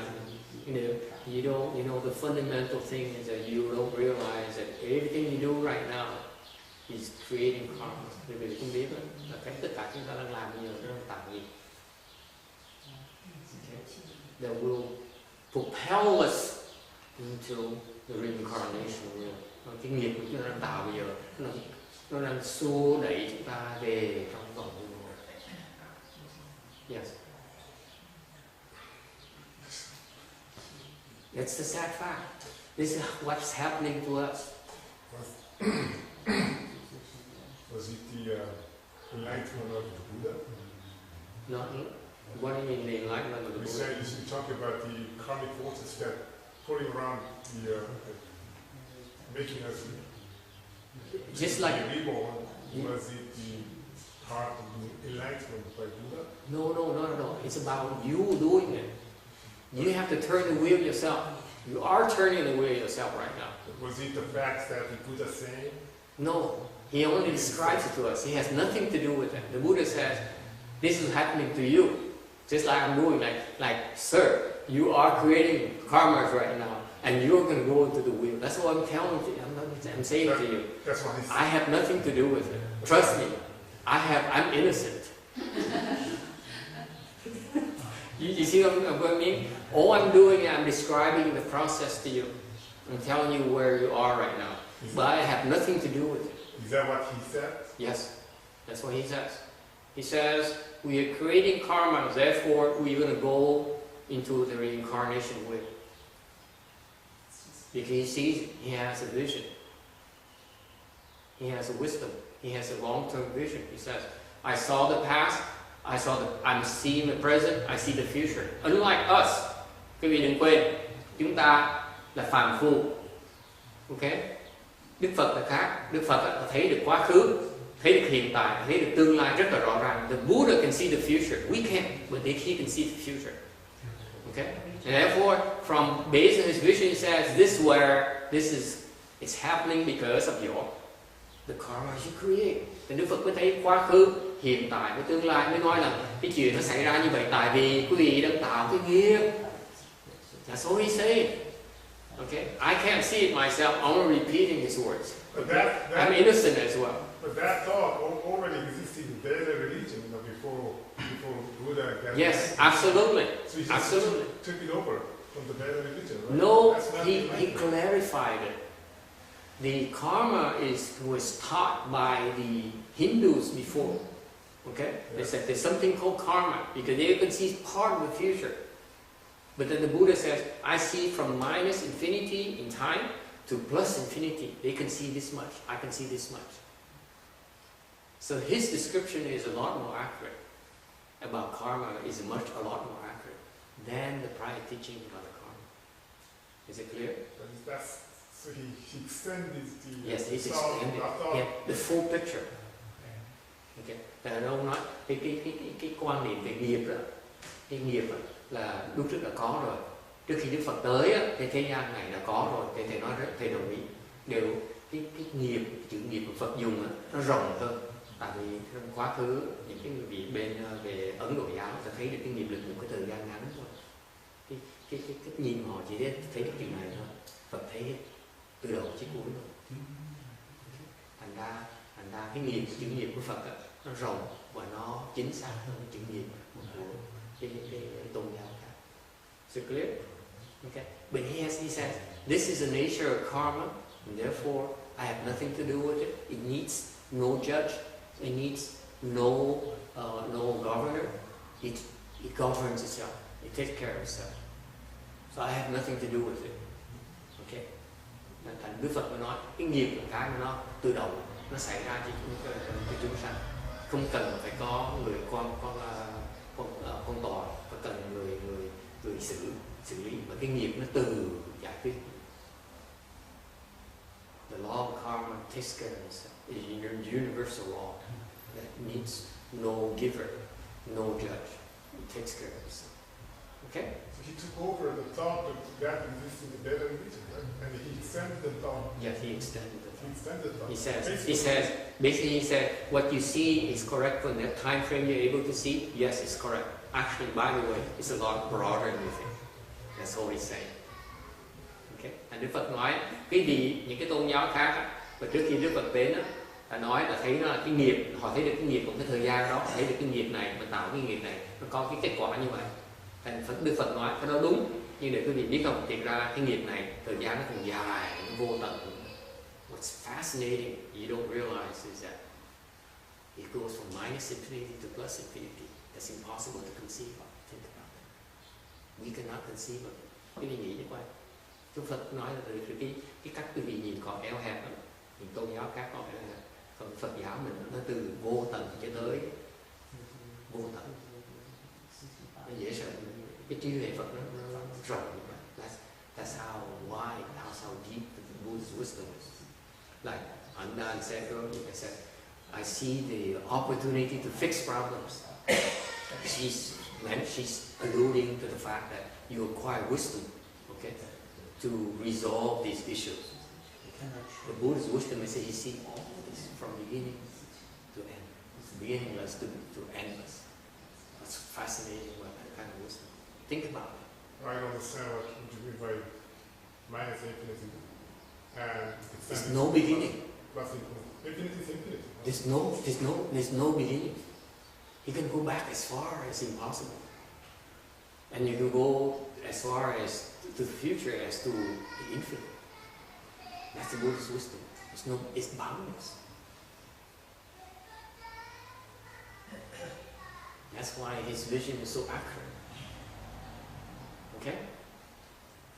You know the fundamental thing is that you don't realize that everything you do right now is creating karma. Quý vị không biết là cái tất cả chúng ta đang làm bây giờ nó đang tạo nghiệp. That will propel us into the reincarnation wheel. Cái nghiệp của chúng ta đang tạo bây giờ nó đang xô đẩy chúng ta về trong vòng luân hồi. Yes. That's the sad fact. This is what's happening to us. Was it the enlightenment of the Buddha? Not, what do you mean the enlightenment of the Buddha? You talk about the karmic forces that pulling around the making us just like reborn. Was it the part of the enlightenment by Buddha? No. It's about you doing it. You have to turn the wheel yourself. You are turning the wheel yourself right now. Was it the facts that the Buddha saying? No, he only describes it to us. He has nothing to do with it. The Buddha says, this is happening to you. Just like I'm doing, like, sir, you are creating karmas right now, and you're going to go into the wheel. That's what I'm telling you. I'm saying to you. That's what he said. I have nothing to do with it. Trust me. I'm innocent. You see what I mean? All I'm doing, I'm describing the process to you. I'm telling you where you are right now. But I have nothing to do with it. Is that what he said? Yes, that's what he says. He says, we are creating karma, therefore we're going to go into the reincarnation way. Because he sees it, he has a vision. He has a wisdom. He has a long-term vision. He says, I saw the past, I'm seeing the present, I see the future. Unlike us, quý vị đừng quên, chúng ta là phàm phu. Ok? Đức Phật là khác. Đức Phật là thấy được quá khứ, thấy được hiện tại, thấy được tương lai rất là rõ ràng. The Buddha can see the future. We can't, but he can see the future. Okay? And therefore, from based on his vision, he says, it's happening because of the karma you create. Thì Đức Phật mới thấy quá khứ, hiện tại với tương lai, mới nói là cái chuyện nó xảy ra như vậy tại vì quý vị đang tạo cái nghiệp. That's all he's saying. Okay? I can't see it myself, I'm only repeating his words. But Okay? I'm innocent as well. But that thought already existed in their religion, you know, before Buddha got Yes, it. absolutely. So he just Absolutely. took it over from the Veda religion, right? No, That's not he right. clarified it. The karma was taught by the Hindus before. Okay? They said there's something called karma because they can see part of the future. But then the Buddha says, I see from minus infinity in time to plus infinity. They can see this much. I can see this much. So his description is a lot more accurate about karma, is a lot more accurate than the prior teaching about the karma. Is it clear? So he extended the Yes, he's thought, extended. thought. Yeah, the full picture. Okay. Là ông nói cái quan niệm về nghiệp đó, cái nghiệp đó, là lúc trước đã có rồi. Trước khi Đức Phật tới á, cái thế gian này đã có rồi. Thì thầy nói rất, thầy đồng ý. Đều cái nghiệp, chữ nghiệp của Phật dùng á, nó rộng hơn. Tại vì trong quá khứ những cái người vị bên về Ấn Độ giáo ta thấy được cái nghiệp lực một cái thời gian ngắn thôi. Cái nhìn họ chỉ thấy cái chuyện này thôi. Phật thấy hết từ đầu chí cuối rồi. Thành ra cái nghiệp, chữ nghiệp của Phật á, nó rộng và nó chính xác hơn chữ nghiệp của cái tôn giáo khác. So clear? Okay. But he says, this is the nature of karma, and therefore I have nothing to do with it. It needs no judge. It needs no governor. It governs itself. It takes care of itself. So I have nothing to do with it. Okay. Thành Đức Phật mới nói cái nghiệp là cái mà nó từ đầu nó xảy ra cho chúng sanh, không cần phải có người quan tòa, phải cần người xử lý, mà cái nghiệp nó từ giải quyết. The law of karma takes care of itself. It's a universal law that needs no giver, no judge. It takes care of itself. Okay? So he took over the thought that existed in the Veda religion, right? And he extended the thought. Yes, he extended the thought. He extended the thought. Basically he said, what you see is correct from that time frame you're able to see. Yes, it's correct. Actually, by the way, it's a lot broader than you think. That's all he's saying. Okay? And Đức Phật nói, cái gì, những cái tôn giáo khác, và trước khi Đức Phật đến đó, ta nói là thấy nó là cái nghiệp, họ thấy được cái nghiệpของcái thời gian đó, thấy được cái nghiệp này, mà tạo cái nghiệp này, nó có cái kết quả như vậy. Thành Đức Phật nói, cái đó đúng, nhưng để quý vị biết không, thiệt ra cái nghiệp này, thời gian nó còn dài, nó vô tận. What's fascinating, you don't realize is that it goes from minus infinity to plus infinity. That's impossible to conceive of. Think about it. We cannot conceive of it. Quý vị nghĩ như vậy. Đức Phật nói là từ cái cách quý vị nhìn còn eo hẹp lắm. Những tôn giáo khác còn eo hẹp. Còn Phật giáo mình nó từ vô tận cho tới vô tận. Nó dễ sợ. Cái trí huệ Phật nó rộng như vậy. That's how deep the Buddha's wisdom is. Like Andan said earlier, I said, I see the opportunity to fix problems. She's alluding to the fact that you acquire wisdom, okay, to resolve these issues. The Buddha's wisdom is that he sees all of this from beginning to end. It's beginningless to endless. That's fascinating about that kind of wisdom. Think about it. I don't understand what you mean by minus infinity. And There's no beginning. Plus infinity is infinity. There's no beginning. You can go back as far as impossible. And you can go as far as to the future as to the infinite. That's the Buddha's wisdom. It's boundless. That's why his vision is so accurate. Okay?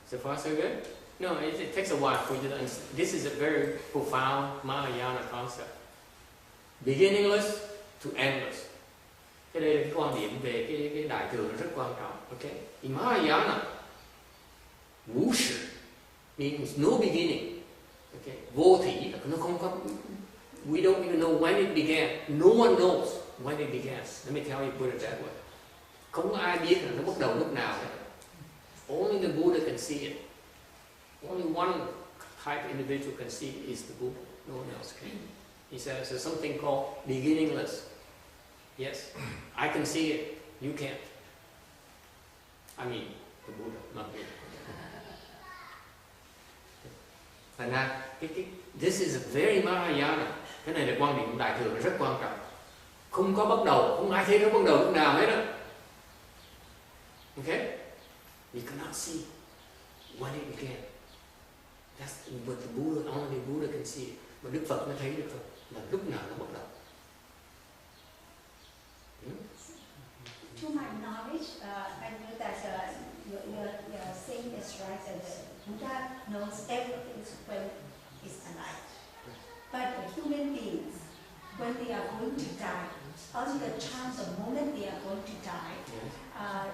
So far so good? No, it takes a while for you to understand. This is a very profound Mahayana concept. Beginningless to endless. Cái đây là cái quan điểm về cái đại thừa rất quan trọng. Okay? In Mahayana, Wu Shi means no beginning. Okay? Vô thỉ, nó không có. We don't even know when it began. No one knows when it began. Let me tell you, put it that way. Không có ai biết là nó bắt đầu lúc nào hết. Only the Buddha can see it. Only one type of individual can see it is the Buddha. No one else can. He says there's something called beginningless. Yes, I can see it. You can't. I mean, the Buddha, not me. Thành ra, this is a very Mahayana. Cái này là quan điểm đại thừa rất quan trọng. Không có bắt đầu, không ai thấy nó bắt đầu lúc nào hết đó. Okay? You cannot see when it began. That's what the Buddha, only the Buddha can see it. Mà Đức Phật mới thấy được thôi, là lúc nào nó bắt đầu. To my knowledge, I know that your saying is right, that the Buddha knows everything when it's alive. But the human beings, when they are going to die, on the chance, the moment they are going to die,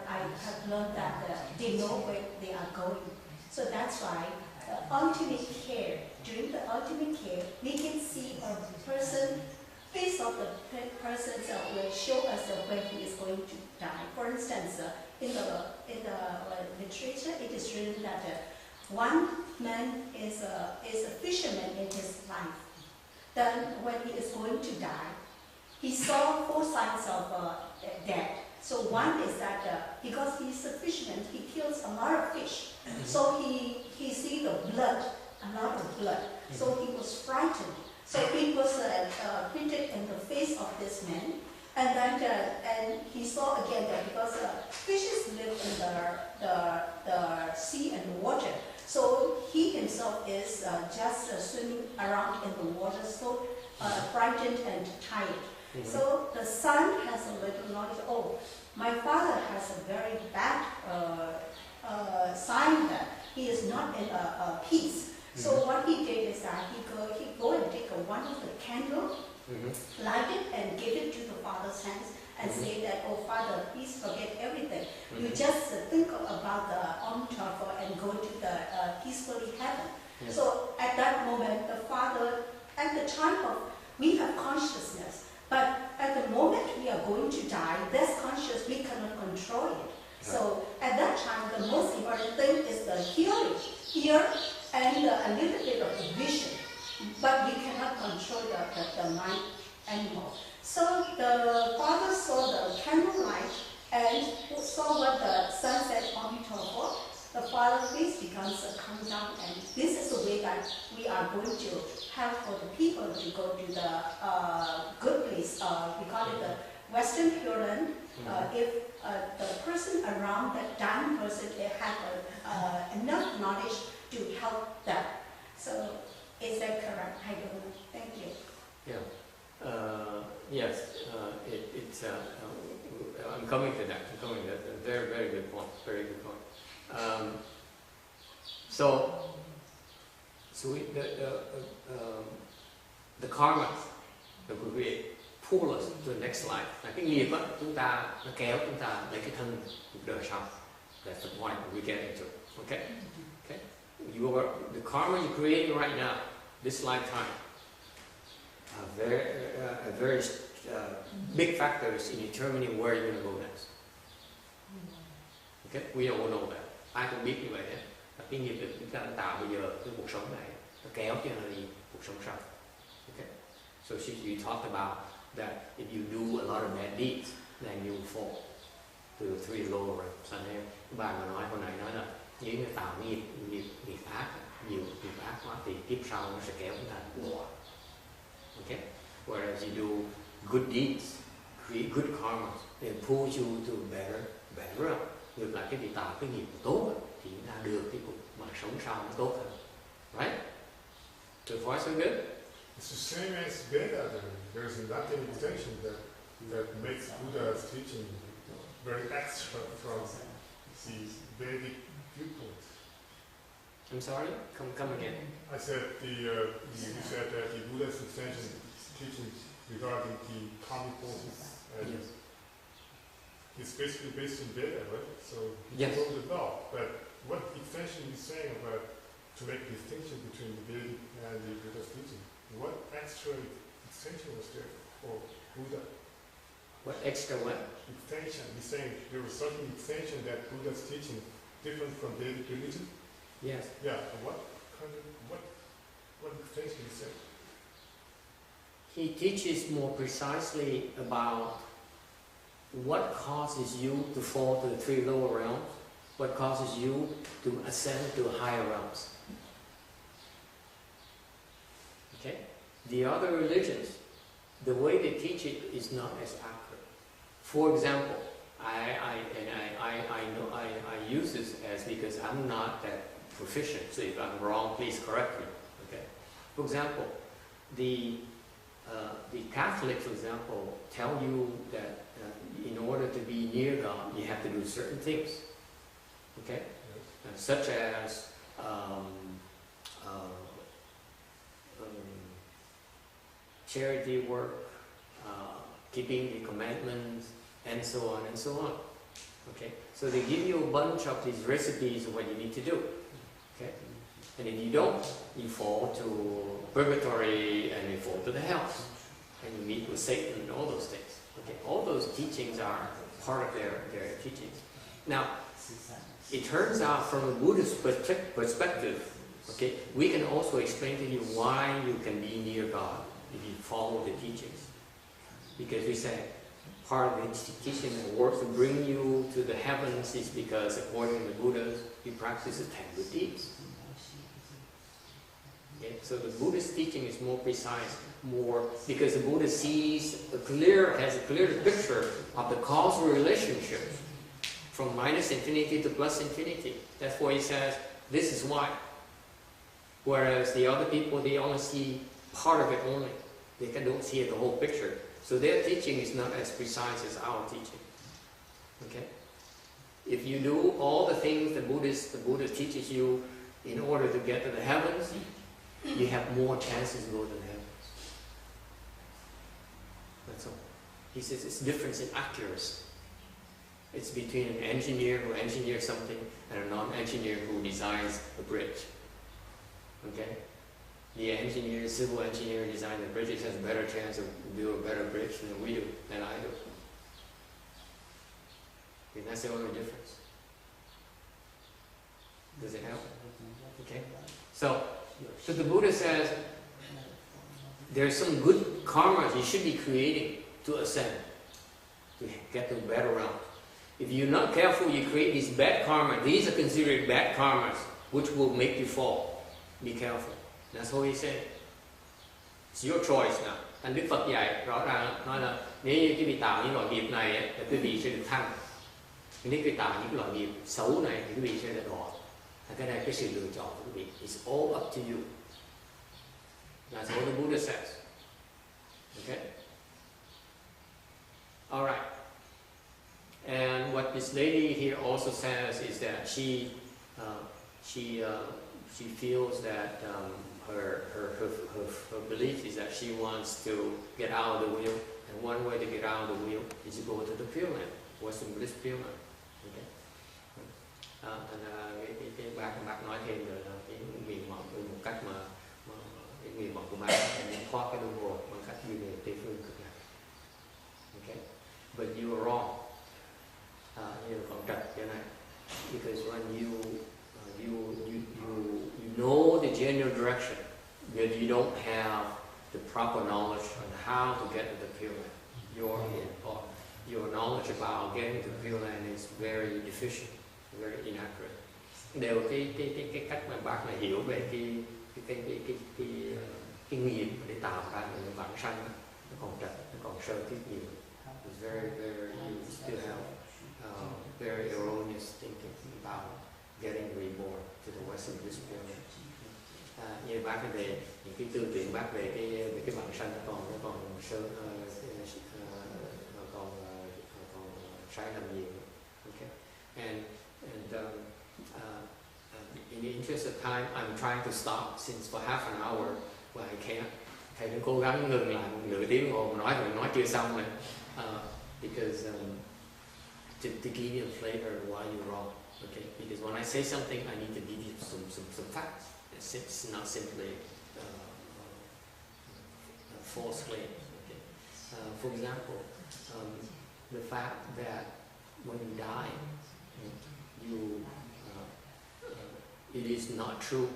I have learned that they know where they are going. So that's why the ultimate care, during the ultimate care, we can see a person, face of the person will show us when he is going to die. For instance, in the literature, it is written that one man is a fisherman in his life. Then when he is going to die, he saw 4 signs of death. So one is that because he is a fisherman, he kills a lot of fish. So he see the blood, a lot of blood. So he was frightened. So it was printed in the face of this man. And then and he saw again that because fishes live in the sea and the water. So he himself is just swimming around in the water, so frightened and tired. So the son has a little knowledge. Oh, my father has a very bad sign that he is not in peace. So what he did is that he go and take one of the candle, light it and give it to the father's hands and say that, oh father, please forget everything. You just think about the Emitofuo and go to the peacefully heaven. So at that moment, the father, at the time of, we have consciousness, but at the moment we are going to die, this conscious, we cannot control it. So at that time, the most important thing is the hearing, and a little bit of the vision, but we cannot control the mind anymore. So the father saw the candlelight and saw what the son said, Emitofuo. The father face becomes calm down, and this is the way that we are going to have for the people to go to the good place. We call it the Western Pure Land. If the person around that dying person have enough knowledge to help them. So is that correct? I don't know. Thank you. Yeah. Yes. I'm coming to that. Very, very good point. Very good point. The karma được quý vị pull us to the next life. Cái nghiệp á, chúng ta nó kéo chúng ta lấy cái thân cuộc đời sau. That's the point we get into. Okay. Okay. The karma you create right now, this lifetime, a very big factors in determining where you're going to go next. Okay, we all know that. Ai cũng biết như vậy hết. Cái nghiệp lực chúng ta đã tạo bây giờ cái cuộc sống này, nó kéo cho nó đi cuộc sống sau. Okay, so we talked about that if you do a lot of bad deeds, then you fall to the 3 lower realms. Nên bạn mà nói hồi nãy nói là nếu như tạo nghiệp ác, nhiều nghiệp ác quá thì kiếp sau nó sẽ kéo chúng ta đọa. Okay, whereas you do good deeds, create good karma, it pulls you to better realm. ngược lại cái vị tạo cái nghiệp tốt á, thì chúng ta được cái cuộc mà sống sau nó tốt hơn. Right? So far so good. It's the same as Veda. There's nothing extension that makes Buddha's teaching very extra from the Vedic viewpoint. I'm sorry, come again. I said you said that the Buddha's extension teaching regarding the karmic forces and it's basically based in Veda, right? So he wrote it well. But what extension is saying about to make distinction between the Vedic and the Buddha's teaching? What extra extension was there for Buddha? What extra what? Extension. He's saying there was certain extension that Buddha's teaching different from Vedic religion. Yes. Yeah. What extension is that? He teaches more precisely about what causes you to fall to the 3 lower realms, what causes you to ascend to higher realms. Okay? The other religions, the way they teach it is not as accurate. For example, I use this as because I'm not that proficient, so if I'm wrong, please correct me. Okay? For example, the Catholics, for example, tell you that in order to be near God, you have to do certain things. Okay? Such as charity work, keeping the commandments, and so on and so on. Okay? So they give you a bunch of these recipes of what you need to do. Okay? And if you don't, you fall to purgatory and you fall to the hells. And you meet with Satan and all those things. Okay? All those teachings are part of their teachings. Now, it turns out from a Buddhist perspective, okay, we can also explain to you why you can be near God if you follow the teachings. Because we say part of the teaching that works to bring you to the heavens is because according to the Buddhas, you practice the 10 good deeds. Okay? So the Buddhist teaching is more precise, more because the Buddha has a clear picture of the causal relationships from minus infinity to plus infinity. That's why he says, this is why. Whereas the other people, they only see part of it only. They don't see the whole picture. So their teaching is not as precise as our teaching. Okay? If you do all the things the Buddha teaches you in order to get to the heavens, you have more chances to go to the heavens. That's all. He says it's difference in accuracy. It's between an engineer who engineers something and a non-engineer who designs a bridge. Okay? The civil engineer designing the bridge has a better chance of doing a better bridge than I do. And that's the only difference. Does it help? Okay? So the Buddha says there's some good karmas you should be creating to ascend, to get to better realms. If you're not careful, you create these bad karma. These are considered bad karmas, which will make you fall. Be careful. That's what he said. It's your choice now. Thành Đức Phật dạy rõ ràng nói là nếu như quý vị tạo những loại nghiệp này ấy, thì quý vị sẽ được thăng. Nếu quý vị tạo những loại nghiệp xấu này thì quý vị sẽ được đọa. Cái này cái sự lựa chọn của quý vị. It's all up to you. That's what the Buddha says. Okay. All right. And what this lady here also says is that she feels that her belief is that she wants to get out of the wheel, and one way to get out of the wheel is to go to the Pure Land, Western Bliss Pure Land. Okay. Thành bác nói thêm rồi là cái nguyện vọng một cách mà cái nguyện vọng của bác là muốn thoát cái luân hồi bằng cách đi về Tây phương cực lạc. Okay. But you are wrong. You còn trật cái này, because when you know the general direction, but you don't have the proper knowledge on how to get to the Pure Land. Your knowledge about getting to the Pure Land is very deficient, very inaccurate. Đều cái cách mà bác này hiểu về cái nghiệp để tạo ra những bản sanh nó còn trật, nó còn sơ thiết nhiều. It's very, you still have very erroneous getting reborn to the Western experience. Như bác về những cái tư tưởng bác về cái bản sanh nó còn sớm còn sai lầm nhiều. Okay, and in the interest of time, I'm trying to stop since for half an hour, but I can't. Thầy cũng cố gắng ngừng lại nửa tiếng hồ mà nói chưa xong này, because to give you a flavor of why you're wrong. Okay, because when I say something, I need to give you some facts. It's not simply false claim. Okay, for example, the fact that when you die, it is not true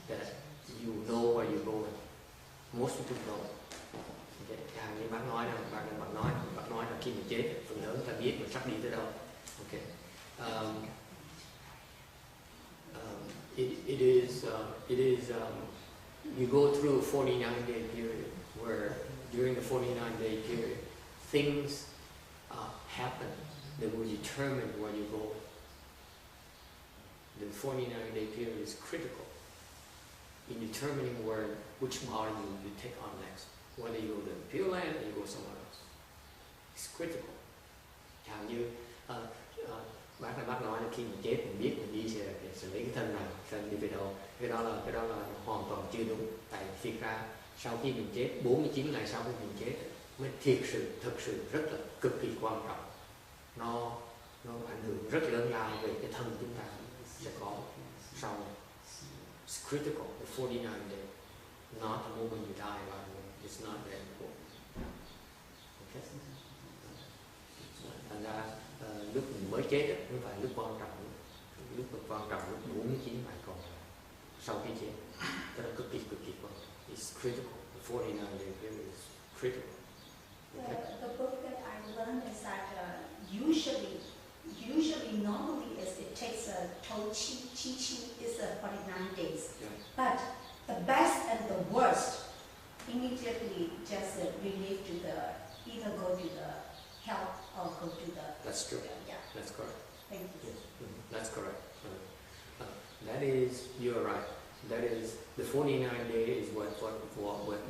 that you know where you're going. Most people don't. Okay. Như bác nói là khi mình chết, phần lớn ta biết mình sắp đi tới đâu. Okay. It is you go through a 49-day period where during the 49-day period things happen that will determine where you go. The 49-day period is critical in determining which body you take on next. Whether you go to the Pure Land or you go somewhere else. It's critical. Chẳng như bác nói là khi mình chết mình biết mình đi sẽ lấy cái thân nào, thân đi về đâu. Cái đó là hoàn toàn chưa đúng. Tại thiệt ra sau khi mình chết 49 ngày sau khi mình chết mới thực sự rất là cực kỳ quan trọng. Nó ảnh hưởng rất lớn lao về cái thân chúng ta sẽ có sau này. It's critical, the 49 day, not the moment you die, by the way. It's not that important. Okay? Thành ra lúc mình mới chết không phải lúc quan trọng, lúc quan trọng lúc 49 ngày còn sau khi chết, đó là cực kỳ quan trọng. It's critical. The 49 day period is critical. Okay? The book that I learned is that usually normally it takes a chi is 49 days. Yeah. But the best and the worst immediately just relieve to either go to the health or go to the. That's true. Yeah. That's correct. Thank you. Yes. That's correct. That is, you're right. That is, the 49 days is what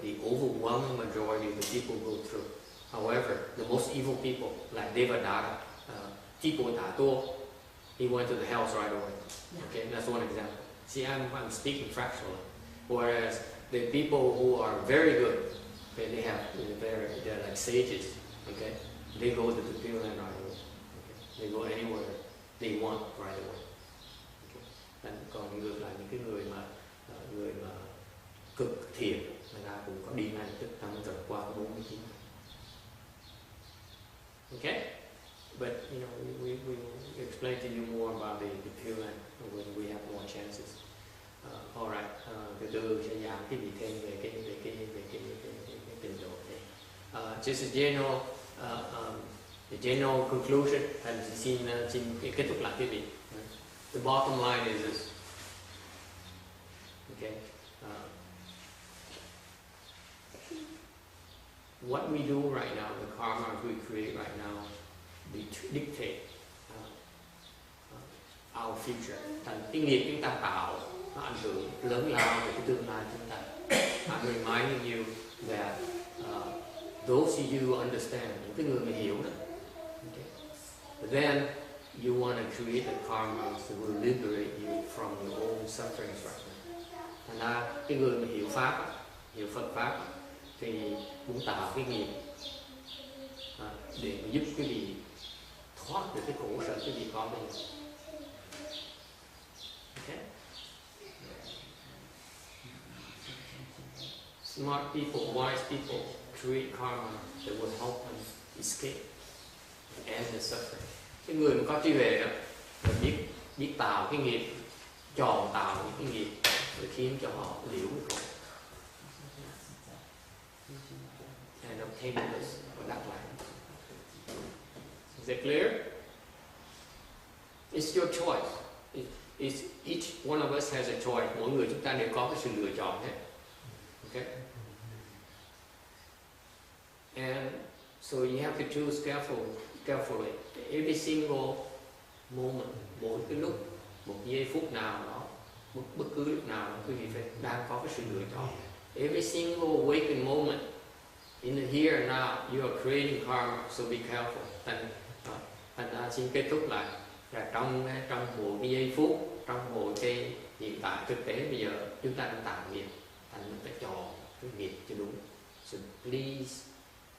the overwhelming majority of the people go through. However, the most evil people, like Devadatta, he went to the hells right away. Yeah. Okay, that's one example. See, I'm speaking fractionally. Whereas the people who are very good, okay, they're like sages. Okay, they go to the Pure Land right away. Okay, they go anywhere they want right away. Okay, còn ngược lại những cái người mà cực thiện, người ta cũng có đi ngay tức trong giờ qua 49. Okay. But you know, we will explain to you more about the Pure Land when we have more chances. All right, từ từ sẽ giảm cái gì thêm về cái trình độ này. Just a general conclusion, and xin kết thúc lại cái vị. The bottom line is this. Okay. What we do right now, the karma we create right now, we dictate our future. Thành cái nghiệp chúng ta tạo nó ảnh hưởng lớn lao về cái tương lai chúng ta. I'm reminding you that those of you who understand, những cái người mà hiểu đó, okay, then you want to create a karma that will liberate you from your own sufferings right now. Thành ra cái người mà hiểu Pháp, hiểu Phật Pháp thì muốn tạo cái nghiệp để giúp cái vị thoát được cái khổ sở cái gì có bây giờ. Okay? Smart people, wise people create karma that will help them escape and end the suffering. Cái người mà có trí huệ đó là biết tạo cái nghiệp, tròn tạo những cái nghiệp để khiến cho họ liễu cái khổ. And obtain this or that life. Is that clear? It's your choice. Each one of us has a choice. Mỗi người chúng ta đều có cái sự lựa chọn hết. Okay? And so you have to choose carefully. Every single moment, mỗi cái lúc một giây phút nào đó, bất cứ lúc nào đó, quý vị phải đang có cái sự lựa chọn. Every single waking moment in the here and now you are creating karma, so be careful. Thành ra xin kết thúc lại là trong mỗi cái giây phút, trong mỗi cái hiện tại thực tế bây giờ chúng ta đang tạo nghiệp, thành mình phải chọn cái nghiệp cho đúng. So please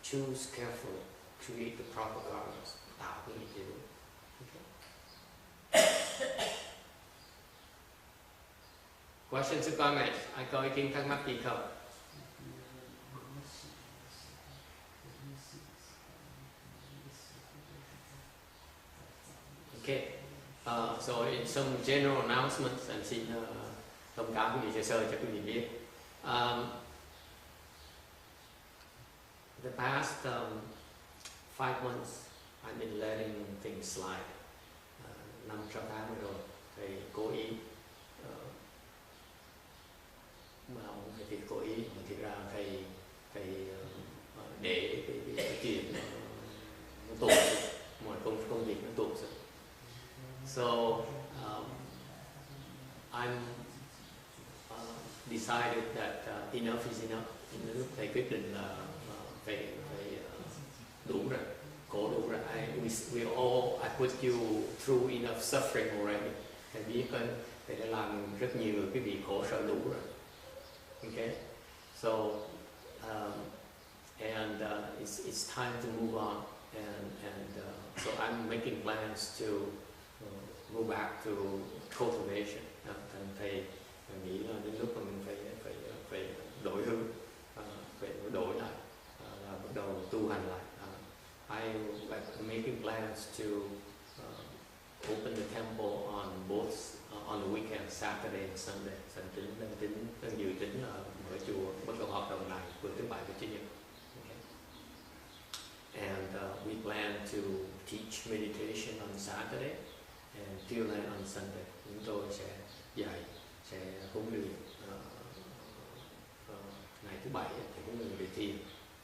choose carefully, create the proper karmas, tạo cái nghiệp cho đúng. Okay. Questions or comments? Ai có ý kiến thắc mắc gì không? Okay. So in some general announcements, anh xin thông cáo quý vị sơ cho quý vị biết. The past 5 months, I've been letting things slide. 5-6 tháng rồi, thầy cố ý, mà không phải thì cố ý, mà thực ra thầy để cái chuyện nó tụt, mọi công việc nó tụt rồi. So I'm decided that enough is enough. Lúc thầy quyết định là phải đủ rồi, khổ đủ rồi. I put you through enough suffering already. Thầy biết thầy đã làm rất nhiều cái việc khổ sở đủ rồi. Okay, so it's time to move on, and so I'm making plans to go back to cultivation. Thầy nghĩ là đến lúc mà mình phải đổi hướng, phải đổi lại, và bắt đầu tu hành lại. I'm making plans to open the temple on both on the weekend, Saturday and Sunday. Đang dự tính là mở chùa, bắt đầu hoạt động này từ thứ Bảy đến Chủ nhật. Okay. And we plan to teach meditation on Saturday and Pure Land on Sunday. Chúng tôi sẽ huấn luyện ngày thứ Bảy thì huấn luyện về thiền,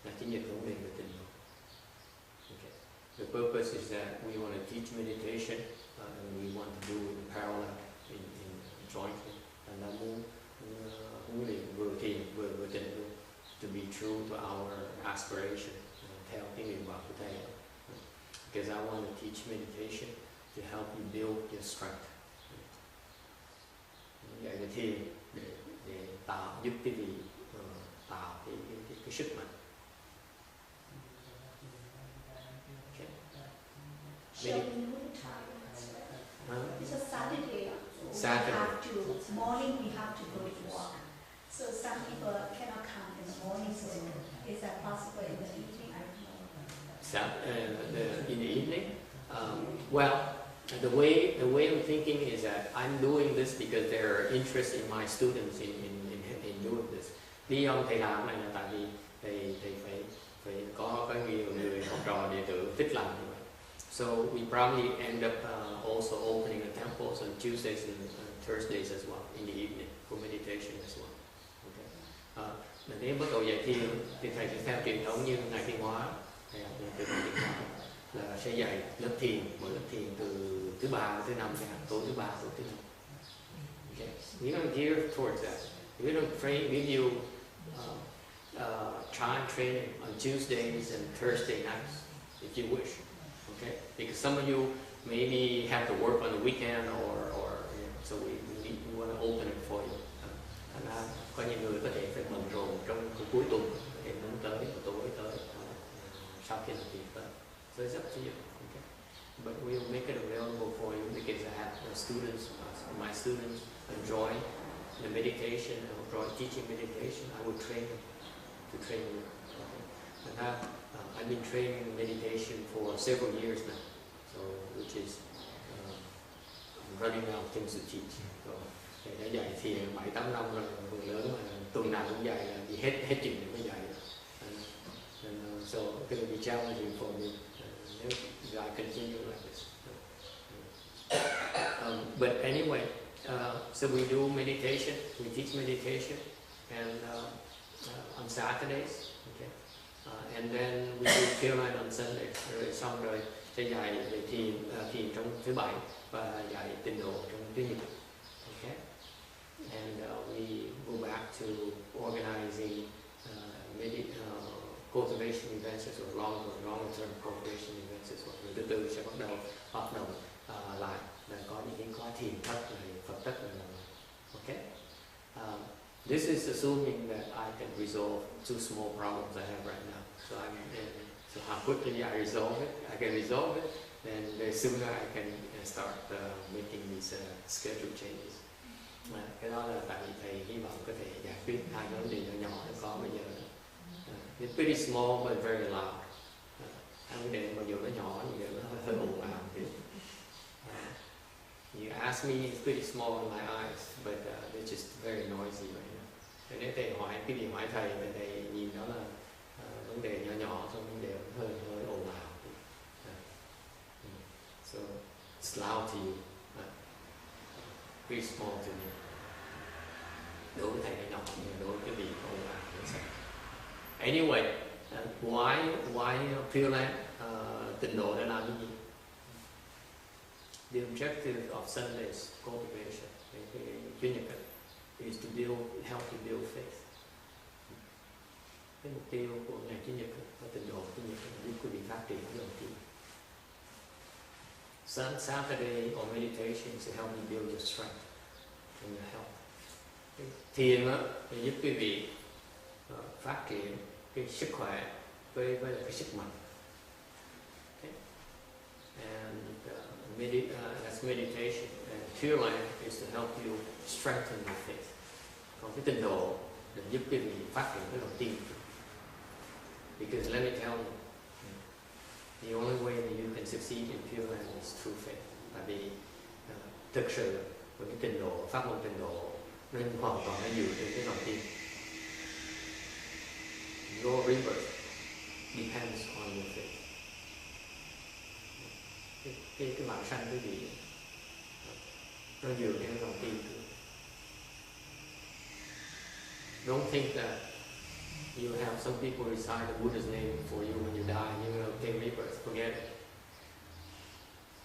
ngày Chủ nhật huấn luyện về tịnh độ. Okay. The purpose is that we want to teach meditation and we want to do it in parallel, in jointly. And I muốn huấn luyện vừa thiền vừa tịnh độ, to be true to our aspiration, theo cái nguyện vọng của thầy. Because I want to teach meditation to help you build your strength. Dạy về thiền để giúp cái vị tạo cái sức mạnh. So in winter time, it's a Saturday. Saturday. We have to, morning we have to go to work. So some people cannot come in the morning, so is that possible in the evening? I don't know. In the evening? Well, the way I'm thinking is that I'm doing this because there are interest in my students in doing this. Lý do thầy làm này là tại vì thầy phải có nhiều người học trò đệ tử thích làm như vậy. So we probably end up also opening the temples on Tuesdays and Thursdays as well in the evening for meditation as well. Okay. Nếu bắt đầu dạy thiền thì thầy sẽ theo truyền thống như ngài Thiên Hóa, thầy học từ ngài Thiên Hóa là sẽ dạy lớp thiền, mỗi lớp thiền từ thứ Ba thứ Năm, tối thứ Ba tối thứ Năm. Okay. We don't gear towards that. We don't give you time training on Tuesdays and Thursday nights if you wish. Okay, because some of you maybe have to work on the weekend or you know, so we want to open it for you. Có những người có thể phải bận rộn trong cuối tuần, có thể muốn tới tối tới sau khi làm việc tới. So it's up to you. Okay, but we'll make it available for you because I have students, my students enjoy the meditation, enjoy teaching meditation. I will train them to train you. Okay? And I've been training meditation for several years now, so which is I'm running out of things to teach. So thầy đã dạy thiền 7-8 năm rồi, người lớn mà tuần nào cũng dạy là đi hết chuyện để mới dạy. And so it's going to be challenging for me if I continue like this. But anyway, so we do meditation, we teach meditation, and on Saturdays. Okay. And then we do Pure Land on Sunday. Rồi xong rồi sẽ dạy về thiền trong thứ bảy và dạy tịnh độ trong thứ nhật. Okay? And we go back to organizing cultivation events or longer term cultivation events as well. Rồi từ từ sẽ bắt đầu hoạt động lại là có những cái khóa thiền thất này, Phật tất này. Okay? This is assuming that I can resolve 2 small problems I have right now. So how quickly I resolve it, I can resolve it, then the sooner I can start making these schedule changes. Cái đó là tại vì thầy hy vọng có thể giải quyết 2 vấn đề nhỏ nhỏ có bây giờ. It's pretty small but very loud. 2 vấn đề mặc dù nó nhỏ nhưng nó hơi ồn ào. You ask me, it's pretty small in my eyes, but they're just very noisy right now. Thế nếu thầy hỏi cái gì hỏi thầy, thì thầy nhìn đó là vấn đề nhỏ nhỏ thôi, vấn đề hơi ồn ào. So it's loud to you, pretty small to me. Đối với thầy nó nhỏ, nhưng đối với cái vị ồn ào. Anyway, why Pure Land tịnh độ để làm cái gì? The objective of Sunday's cultivation, Chủ nhật, is to help you build faith. Cái mục tiêu của ngày Chủ nhật và tịnh độ Chủ nhật là giúp quý vị phát triển lòng tin. Saturday or meditation to help you build your strength and your health. Thiền để giúp quý vị phát triển cái sức khỏe với cái sức mạnh. Okay. And that's meditation. And Pure Land is to help you strengthen your faith. Còn cái tịnh độ để giúp quý vị phát triển cái lòng tin. Because let me tell you, the only way that you can succeed in Pure Land is through faith. Tại vì thực sự với cái tịnh độ, pháp môn tịnh độ nên hoàn toàn nó dựa trên cái lòng tin. Your rebirth depends on your faith. Cái mạng sanh quý vị nó dựa trên lòng tin. Don't think that you have some people recite the Buddha's name for you when you die and you're going to obtain rebirth. Forget it.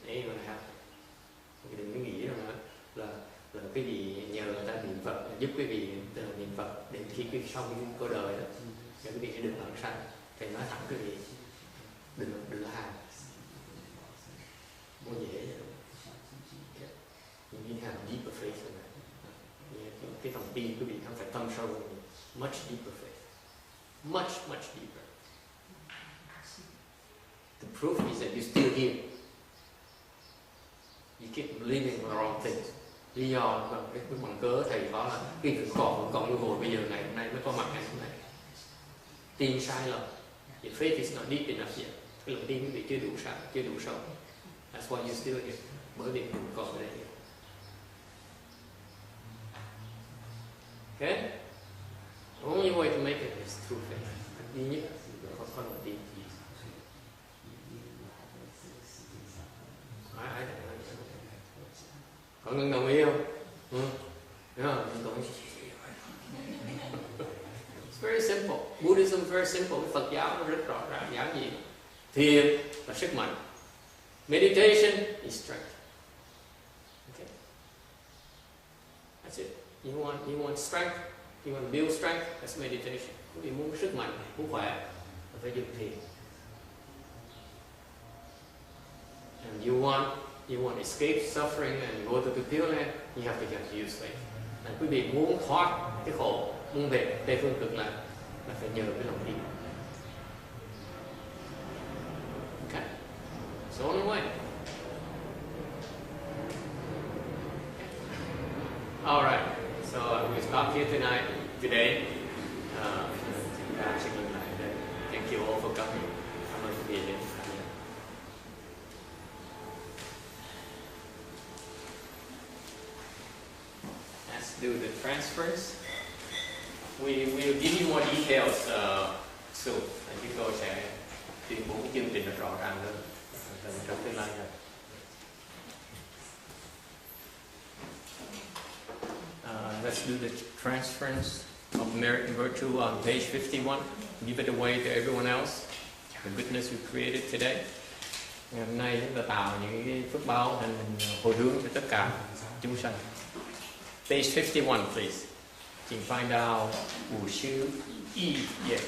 It ain't going to happen. Đừng có nghĩ rằng là cái gì nhờ người ta niệm Phật giúp quý vị niệm Phật để khi quý vị xong cuộc đời đó thì quý vị sẽ được vãng sanh. Thầy nói thẳng quý vị đừng là hàng. Không dễ vậy. You need to have deeper faith in that. Cái lòng tin quý vị không phải thâm sâu, much deeper faith. Much deeper. The proof is that you're still here. You keep believing the wrong things. Lý do cái bằng cớ thầy có là khi còn như hồi bây giờ ngày hôm nay mới có mặt ngày hôm nay. Tin sai lầm. Your faith is not deep enough yet. Cái lòng tin quý vị chưa đủ sâu. That's why you're still here. Bởi vì mình còn ở đây. Okay? The only way to make it is through faith. Duy nhất là có lòng tin. Có ngân đồng ý không? It's very simple. Buddhism is very simple. Cái Phật giáo nó rất rõ ràng giản dị. Thiền là sức mạnh. Meditation is strength. Okay? That's it. You want strength. You want to build strength. That's meditation. Quý vị muốn sức mạnh, muốn khỏe, phải dùng thiền. And you want to escape suffering and go to the Pure Land, you have to use faith. And quý vị muốn thoát cái khổ, muốn về Tây phương cực lạc là phải nhờ cái lòng tin. Okay. So on the way. All right. So we stop here today. Thank you all for coming. Cảm ơn quý vị đến. Let's do the transfers. We will give you more details soon. Chúng tôi sẽ tuyên bố chương trình rõ ràng hơn trong tương lai này. Let's do the transference of merit and virtue on page 51. give it away to everyone else. The goodness we created today. Ngày hôm nay chúng ta tạo những cái phước báo thành hồi hướng cho tất cả chúng sanh. Page 51, please.请 find out 五十亿页。